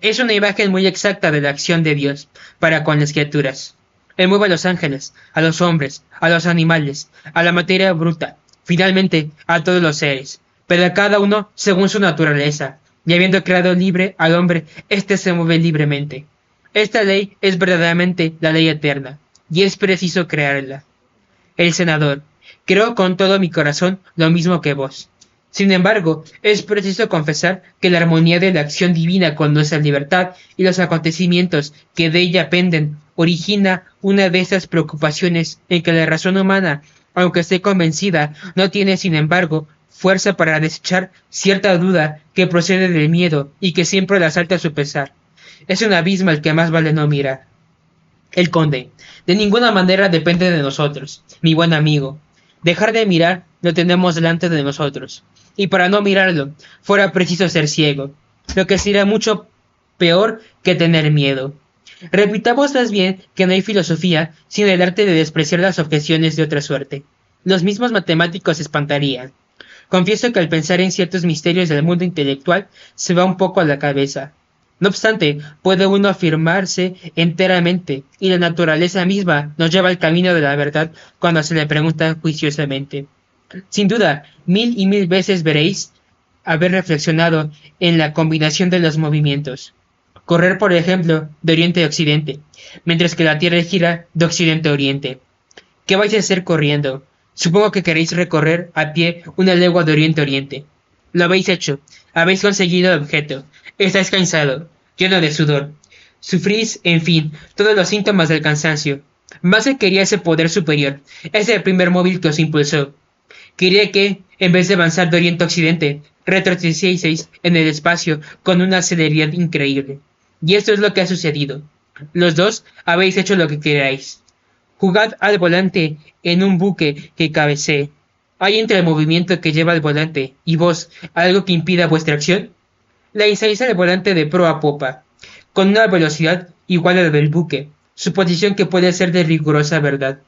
Es una imagen muy exacta de la acción de Dios para con las criaturas. Él mueve a los ángeles, a los hombres, a los animales, a la materia bruta, finalmente a todos los seres, pero a cada uno según su naturaleza, y habiendo creado libre al hombre, éste se mueve libremente. Esta ley es verdaderamente la ley eterna, y es preciso crearla. El senador, creo con todo mi corazón lo mismo que vos. Sin embargo, es preciso confesar que la armonía de la acción divina con nuestra libertad y los acontecimientos que de ella penden origina una de esas preocupaciones en que la razón humana, aunque esté convencida, no tiene sin embargo fuerza para desechar cierta duda que procede del miedo y que siempre la asalta a su pesar. Es un abismo al que más vale no mirar. El conde, de ninguna manera depende de nosotros, mi buen amigo. Dejar de mirar lo tenemos delante de nosotros, y para no mirarlo, fuera preciso ser ciego, lo que sería mucho peor que tener miedo. Repitamos más bien que no hay filosofía sin el arte de despreciar las objeciones de otra suerte. Los mismos matemáticos se espantarían. Confieso que al pensar en ciertos misterios del mundo intelectual se va un poco a la cabeza. No obstante, puede uno afirmarse enteramente, y la naturaleza misma nos lleva al camino de la verdad cuando se le pregunta juiciosamente. Sin duda, mil y mil veces veréis haber reflexionado en la combinación de los movimientos. Correr, por ejemplo, de oriente a occidente, mientras que la Tierra gira de occidente a oriente. ¿Qué vais a hacer corriendo? Supongo que queréis recorrer a pie una legua de oriente a oriente. Lo habéis hecho, habéis conseguido el objeto. Estáis cansado, lleno de sudor. Sufrís, en fin, todos los síntomas del cansancio. Más que quería ese poder superior, ese primer móvil que os impulsó. Quería que, en vez de avanzar de oriente a occidente, retrocedieseis en el espacio con una celeridad increíble. Y esto es lo que ha sucedido. Los dos habéis hecho lo que queráis. Jugad al volante en un buque que cabecee. ¿Hay entre el movimiento que lleva el volante y vos algo que impida vuestra acción? La izáis al volante de proa a popa, con una velocidad igual a la del buque, suposición que puede ser de rigurosa verdad.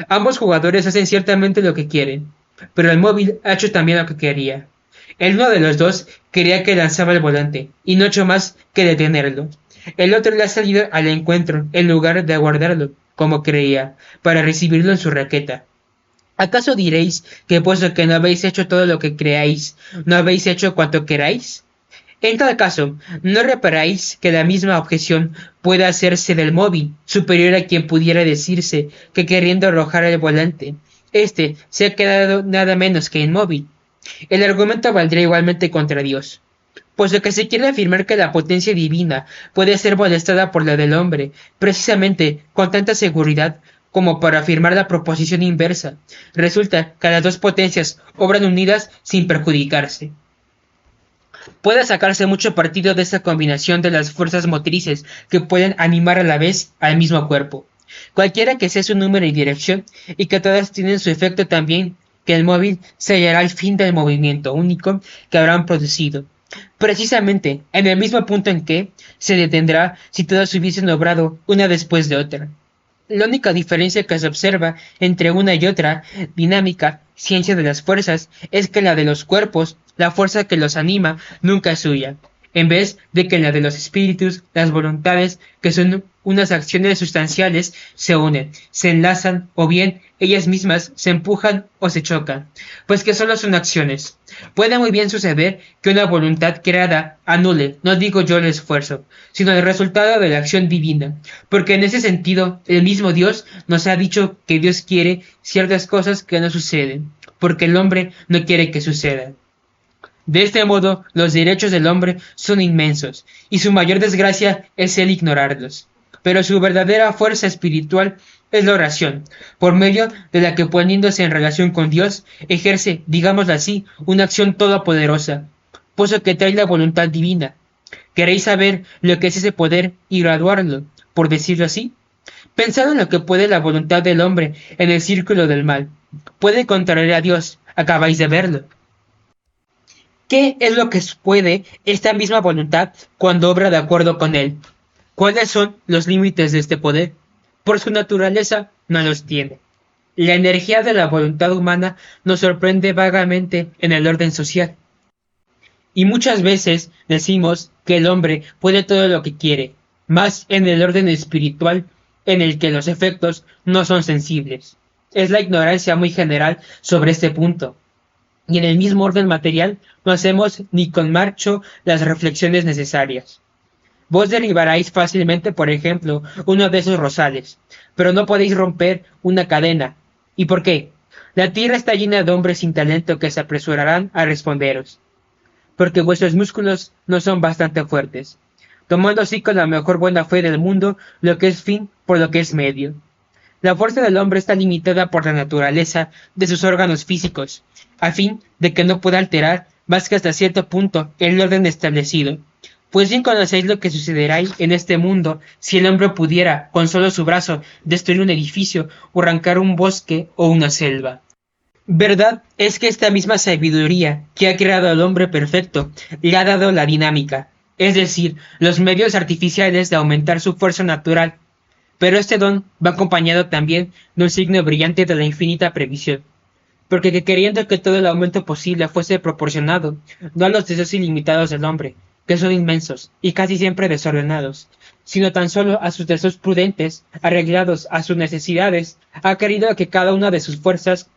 Ambos jugadores hacen ciertamente lo que quieren, pero el móvil ha hecho también lo que quería. El uno de los dos quería que lanzaba el volante, y no ha hecho más que detenerlo. El otro le ha salido al encuentro, en lugar de aguardarlo, como creía, para recibirlo en su raqueta. ¿Acaso diréis que puesto que no habéis hecho todo lo que creáis, no habéis hecho cuanto queráis? En tal caso, ¿no reparáis que la misma objeción puede hacerse del móvil, superior a quien pudiera decirse que queriendo arrojar el volante, éste se ha quedado nada menos que inmóvil? El argumento valdría igualmente contra Dios, puesto que se quiere afirmar que la potencia divina puede ser molestada por la del hombre, precisamente con tanta seguridad como para afirmar la proposición inversa. Resulta que las dos potencias obran unidas sin perjudicarse. Puede sacarse mucho partido de esta combinación de las fuerzas motrices que pueden animar a la vez al mismo cuerpo, cualquiera que sea su número y dirección, y que todas tienen su efecto también, que el móvil se hallará al fin del movimiento único que habrán producido, precisamente en el mismo punto en que se detendrá si todas hubiesen obrado una después de otra. La única diferencia que se observa entre una y otra dinámica ciencia de las fuerzas es que la de los cuerpos, la fuerza que los anima, nunca es suya, en vez de que en la de los espíritus, las voluntades, que son unas acciones sustanciales, se unen, se enlazan o bien ellas mismas se empujan o se chocan, pues que solo son acciones. Puede muy bien suceder que una voluntad creada anule, no digo yo el esfuerzo, sino el resultado de la acción divina, porque en ese sentido el mismo Dios nos ha dicho que Dios quiere ciertas cosas que no suceden, porque el hombre no quiere que sucedan. De este modo, los derechos del hombre son inmensos, y su mayor desgracia es el ignorarlos. Pero su verdadera fuerza espiritual es la oración, por medio de la que poniéndose en relación con Dios, ejerce, digámoslo así, una acción todopoderosa, puesto que trae la voluntad divina. ¿Queréis saber lo que es ese poder y graduarlo, por decirlo así? Pensad en lo que puede la voluntad del hombre en el círculo del mal. Puede contrariar a Dios, acabáis de verlo. ¿Qué es lo que puede esta misma voluntad cuando obra de acuerdo con él? ¿Cuáles son los límites de este poder? Por su naturaleza, no los tiene. La energía de la voluntad humana nos sorprende vagamente en el orden social. Y muchas veces decimos que el hombre puede todo lo que quiere, más en el orden espiritual en el que los efectos no son sensibles. Es la ignorancia muy general sobre este punto. Y en el mismo orden material no hacemos ni con marcho las reflexiones necesarias. Vos derribaráis fácilmente, por ejemplo, uno de esos rosales, pero no podéis romper una cadena. ¿Y por qué? La tierra está llena de hombres sin talento que se apresurarán a responderos, porque vuestros músculos no son bastante fuertes, tomando así con la mejor buena fe del mundo lo que es fin por lo que es medio. La fuerza del hombre está limitada por la naturaleza de sus órganos físicos, a fin de que no pueda alterar más que hasta cierto punto el orden establecido. Pues bien conocéis lo que sucederá en este mundo si el hombre pudiera, con solo su brazo, destruir un edificio o arrancar un bosque o una selva. Verdad es que esta misma sabiduría que ha creado al hombre perfecto le ha dado la dinámica, es decir, los medios artificiales de aumentar su fuerza natural, pero este don va acompañado también de un signo brillante de la infinita previsión, porque queriendo que todo el aumento posible fuese proporcionado, no a los deseos ilimitados del hombre, que son inmensos y casi siempre desordenados, sino tan solo a sus deseos prudentes, arreglados a sus necesidades, ha querido que cada una de sus fuerzas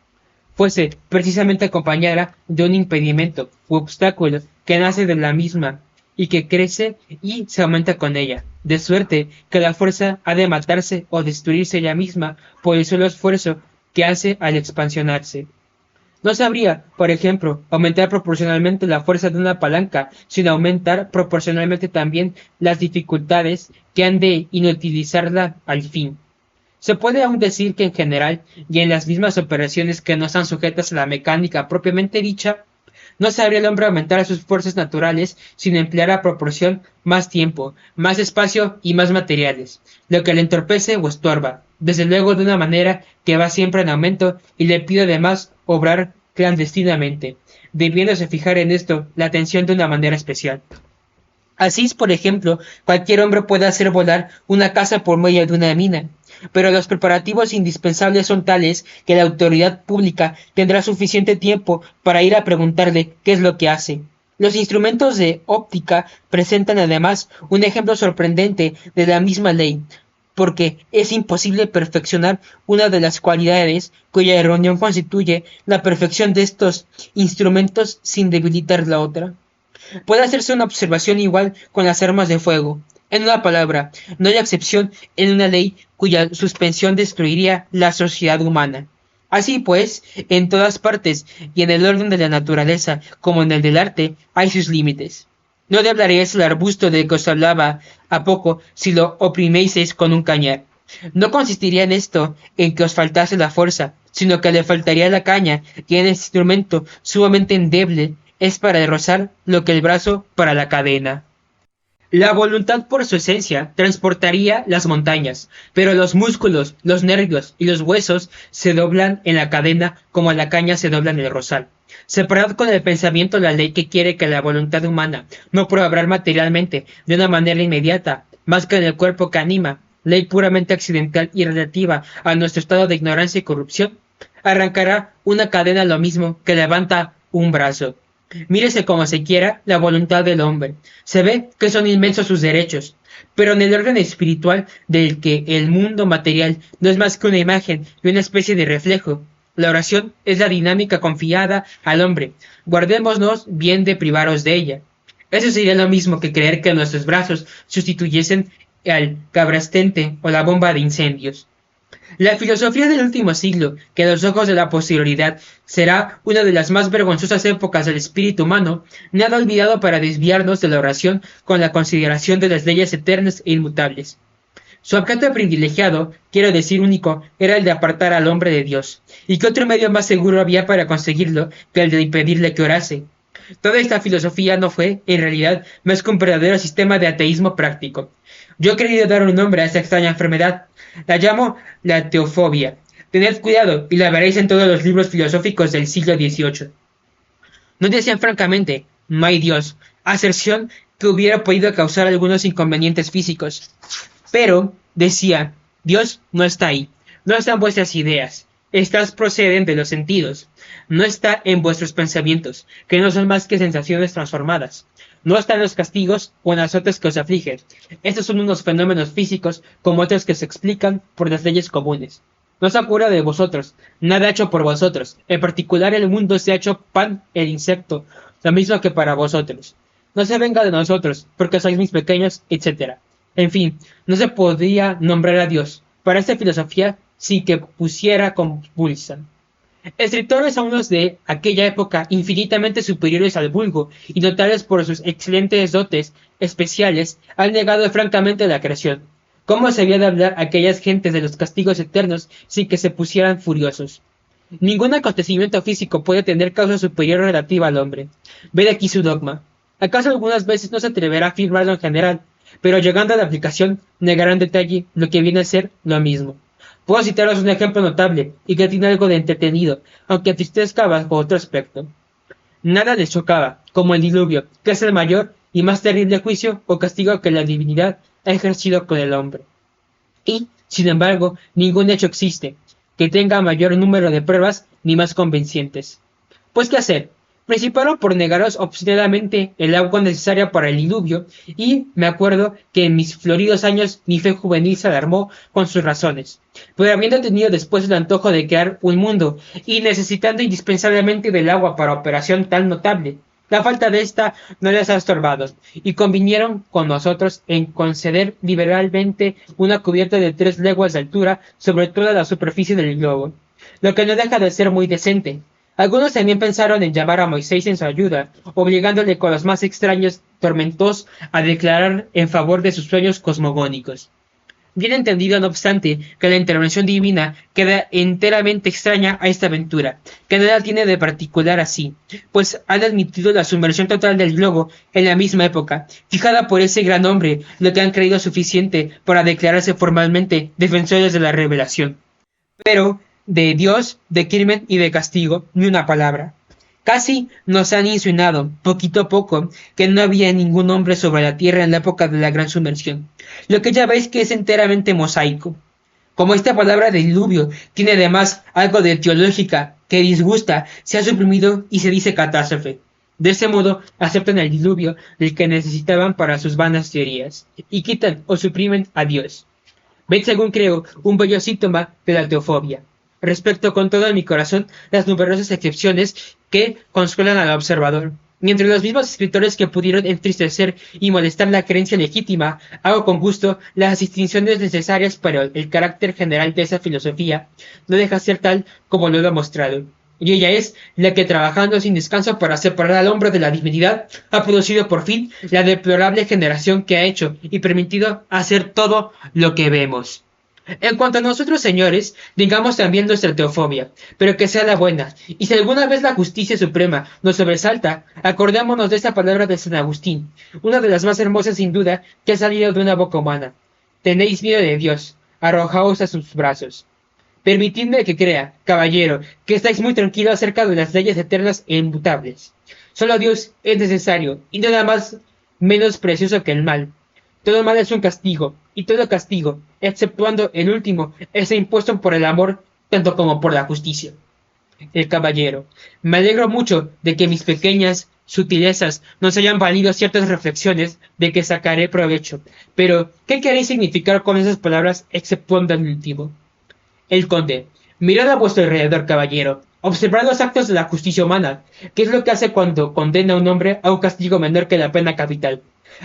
fuese precisamente acompañada de un impedimento u obstáculo que nace de la misma y que crece y se aumenta con ella, de suerte que la fuerza ha de matarse o destruirse ella misma por el solo esfuerzo que hace al expansionarse. No sabría, por ejemplo, aumentar proporcionalmente la fuerza de una palanca, sin aumentar proporcionalmente también las dificultades que han de inutilizarla al fin. Se puede aún decir que en general, y en las mismas operaciones que no están sujetas a la mecánica propiamente dicha, No sabría el hombre aumentar sus fuerzas naturales sin emplear a proporción más tiempo, más espacio y más materiales, lo que le entorpece o estorba, desde luego de una manera que va siempre en aumento y le pide además obrar clandestinamente, debiéndose fijar en esto la atención de una manera especial. Así, por ejemplo, cualquier hombre puede hacer volar una casa por medio de una mina, pero los preparativos indispensables son tales que la autoridad pública tendrá suficiente tiempo para ir a preguntarle qué es lo que hace. Los instrumentos de óptica presentan además un ejemplo sorprendente de la misma ley, porque es imposible perfeccionar una de las cualidades cuya reunión constituye la perfección de estos instrumentos sin debilitar la otra. Puede hacerse una observación igual con las armas de fuego. En una palabra, no hay excepción en una ley cuya suspensión destruiría la sociedad humana. Así pues, en todas partes, y en el orden de la naturaleza como en el del arte, hay sus límites. No hablaréis el arbusto del que os hablaba a poco si lo opriméis con un cañar. No consistiría en esto en que os faltase la fuerza, sino que le faltaría la caña, y en este instrumento sumamente endeble es para rozar lo que el brazo para la cadena. La voluntad por su esencia transportaría las montañas, pero los músculos, los nervios y los huesos se doblan en la cadena como la caña se dobla en el rosal. Separad con el pensamiento la ley que quiere que la voluntad humana no pueda obrar materialmente de una manera inmediata, más que en el cuerpo que anima, ley puramente accidental y relativa a nuestro estado de ignorancia y corrupción, arrancará una cadena lo mismo que levanta un brazo. Mírese como se quiera la voluntad del hombre. Se ve que son inmensos sus derechos, pero en el orden espiritual del que el mundo material no es más que una imagen y una especie de reflejo. La oración es la dinámica confiada al hombre. Guardémonos bien de privaros de ella. Eso sería lo mismo que creer que nuestros brazos sustituyesen al cabrastente o la bomba de incendios. La filosofía del último siglo, que a los ojos de la posterioridad será una de las más vergonzosas épocas del espíritu humano, nada ha olvidado para desviarnos de la oración con la consideración de las leyes eternas e inmutables. Su objeto privilegiado, quiero decir único, era el de apartar al hombre de Dios. ¿Y qué otro medio más seguro había para conseguirlo que el de impedirle que orase? Toda esta filosofía no fue, en realidad, más que un verdadero sistema de ateísmo práctico. Yo he querido dar un nombre a esta extraña enfermedad. La llamo la teofobia. Tened cuidado y la veréis en todos los libros filosóficos del siglo XVIII. No decían francamente, no hay Dios, aserción que hubiera podido causar algunos inconvenientes físicos. Pero, decía, Dios no está ahí, no están vuestras ideas, estas proceden de los sentidos, no está en vuestros pensamientos, que no son más que sensaciones transformadas, no está en los castigos o en azotes que os afligen, estos son unos fenómenos físicos como otros que se explican por las leyes comunes. No se apura de vosotros, nada hecho por vosotros, en particular el mundo se ha hecho pan el insecto, lo mismo que para vosotros. No se venga de nosotros, porque sois mis pequeños, etc. En fin, no se podía nombrar a Dios para esta filosofía sin que pusiera convulsa. Escritores a unos de aquella época infinitamente superiores al vulgo y notables por sus excelentes dotes especiales han negado francamente la creación. ¿Cómo se había de hablar a aquellas gentes de los castigos eternos sin que se pusieran furiosos? Ningún acontecimiento físico puede tener causa superior relativa al hombre. Ved aquí su dogma. ¿Acaso algunas veces no se atreverá a afirmarlo en general? Pero llegando a la aplicación, negará en detalle lo que viene a ser lo mismo. Puedo citaros un ejemplo notable y que tiene algo de entretenido, aunque entristezca bajo otro aspecto. Nada les chocaba, como el diluvio, que es el mayor y más terrible juicio o castigo que la divinidad ha ejercido con el hombre. Y, sin embargo, ningún hecho existe que tenga mayor número de pruebas ni más convincentes. Pues, ¿qué hacer? Principaron por negaros obstinadamente el agua necesaria para el diluvio, y me acuerdo que en mis floridos años mi fe juvenil se alarmó con sus razones. Pero habiendo tenido después el antojo de crear un mundo, y necesitando indispensablemente del agua para operación tan notable, la falta de ésta no les ha estorbado, y convinieron con nosotros en conceder liberalmente una cubierta de 3 leguas de altura sobre toda la superficie del globo, lo que no deja de ser muy decente. Algunos también pensaron en llamar a Moisés en su ayuda, obligándole con los más extraños tormentos a declarar en favor de sus sueños cosmogónicos. Bien entendido, no obstante, que la intervención divina queda enteramente extraña a esta aventura, que nada tiene de particular así, pues han admitido la sumersión total del globo en la misma época, fijada por ese gran hombre, lo que han creído suficiente para declararse formalmente defensores de la revelación. Pero de Dios, de crimen y de castigo, ni una palabra. Casi nos han insinuado, poquito a poco, que no había ningún hombre sobre la tierra en la época de la gran sumersión, lo que ya veis que es enteramente mosaico. Como esta palabra de diluvio tiene además algo de teológica que disgusta, se ha suprimido y se dice catástrofe. De ese modo aceptan el diluvio del que necesitaban para sus vanas teorías, y quitan o suprimen a Dios. Veis, según creo, un bello síntoma de la teofobia. Respecto con todo mi corazón las numerosas excepciones que consuelan al observador. Y entre los mismos escritores que pudieron entristecer y molestar la creencia legítima, hago con gusto las distinciones necesarias, pero el carácter general de esa filosofía no deja ser tal como lo he mostrado. Y ella es la que, trabajando sin descanso para separar al hombre de la divinidad, ha producido por fin la deplorable generación que ha hecho y permitido hacer todo lo que vemos. En cuanto a nosotros, señores, digamos también nuestra teofobia, pero que sea la buena, y si alguna vez la justicia suprema nos sobresalta, acordémonos de esta palabra de San Agustín, una de las más hermosas sin duda que ha salido de una boca humana. Tenéis miedo de Dios, arrojaos a sus brazos. Permitidme que crea, caballero, que estáis muy tranquilo acerca de las leyes eternas e inmutables. Solo Dios es necesario, y nada más menos precioso que el mal. Todo mal es un castigo, y todo castigo, exceptuando el último, es impuesto por el amor, tanto como por la justicia. El caballero. Me alegro mucho de que mis pequeñas sutilezas nos hayan valido ciertas reflexiones de que sacaré provecho. Pero, ¿qué queréis significar con esas palabras exceptuando el último? El conde. Mirad a vuestro alrededor, caballero. Observad los actos de la justicia humana. ¿Qué es lo que hace cuando condena a un hombre a un castigo menor que la pena capital?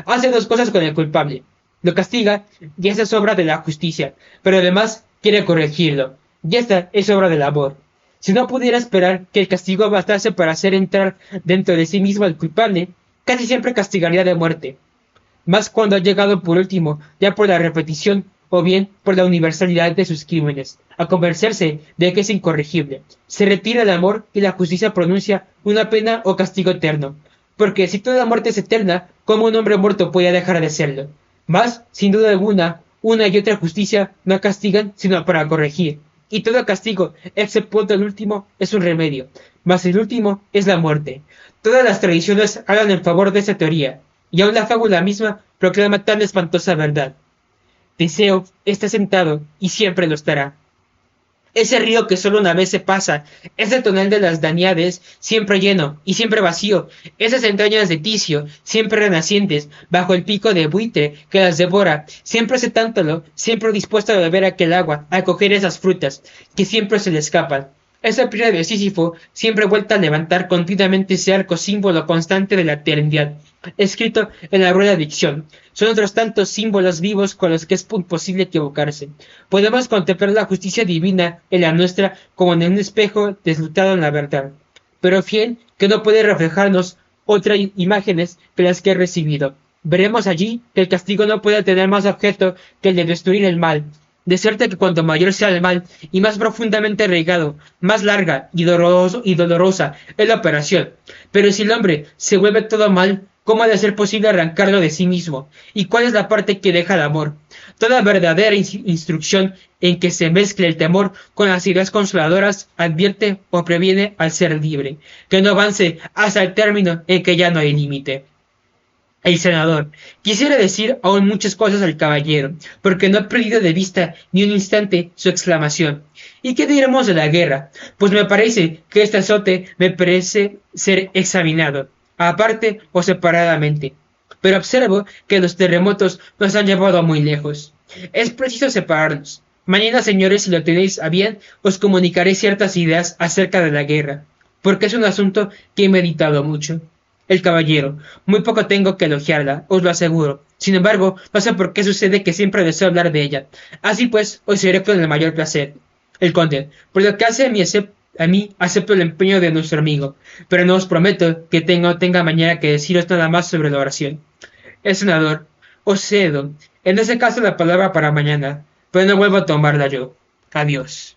Hace dos cosas con el culpable. Lo castiga, y esa es obra de la justicia, pero además quiere corregirlo, y esta es obra del amor. Si no pudiera esperar que el castigo bastase para hacer entrar dentro de sí mismo al culpable, casi siempre castigaría de muerte. Más cuando ha llegado por último, ya por la repetición o bien por la universalidad de sus crímenes, a convencerse de que es incorregible. Se retira el amor y la justicia pronuncia una pena o castigo eterno. Porque si toda muerte es eterna, ¿cómo un hombre muerto puede dejar de serlo? Mas, sin duda alguna, una y otra justicia no castigan sino para corregir. Y todo castigo, excepto el último, es un remedio. Mas el último es la muerte. Todas las tradiciones hablan en favor de esa teoría, y aun la fábula misma proclama tan espantosa verdad. Teseo está sentado y siempre lo estará. Ese río que solo una vez se pasa, ese tonel de las Daníades, siempre lleno y siempre vacío, esas entrañas de Ticio, siempre renacientes, bajo el pico de buitre que las devora, siempre ese tántalo, siempre dispuesto a beber aquel agua, a coger esas frutas, que siempre se le escapan. Esa pira de Sísifo, siempre vuelta a levantar continuamente ese arco símbolo constante de la eternidad, escrito en la rueda dicción. Son otros tantos símbolos vivos con los que es imposible equivocarse. Podemos contemplar la justicia divina en la nuestra como en un espejo deslutado en la verdad, pero fiel que no puede reflejarnos otras imágenes que las que he recibido. Veremos allí que el castigo no puede tener más objeto que el de destruir el mal. De suerte que cuanto mayor sea el mal y más profundamente arraigado, más larga y dolorosa es la operación. Pero si el hombre se vuelve todo mal, ¿cómo ha de ser posible arrancarlo de sí mismo? ¿Y cuál es la parte que deja el amor? Toda verdadera instrucción en que se mezcle el temor con las ideas consoladoras advierte o previene al ser libre, que no avance hasta el término en que ya no hay límite. El senador. Quisiera decir aún muchas cosas al caballero, porque no he perdido de vista ni un instante su exclamación. ¿Y qué diremos de la guerra? Pues me parece que este azote me parece ser examinado, aparte o separadamente. Pero observo que los terremotos nos han llevado muy lejos. Es preciso separarnos. Mañana, señores, si lo tenéis a bien, os comunicaré ciertas ideas acerca de la guerra, porque es un asunto que he meditado mucho. El caballero. Muy poco tengo que elogiarla, os lo aseguro. Sin embargo, no sé por qué sucede que siempre deseo hablar de ella. Así pues, os iré con el mayor placer. El conde. Por lo que hace a mí, acepto el empeño de nuestro amigo, pero no os prometo que tenga mañana que deciros nada más sobre la oración. El senador. Os cedo En ese caso la palabra para mañana, pero no vuelvo a tomarla yo. Adiós.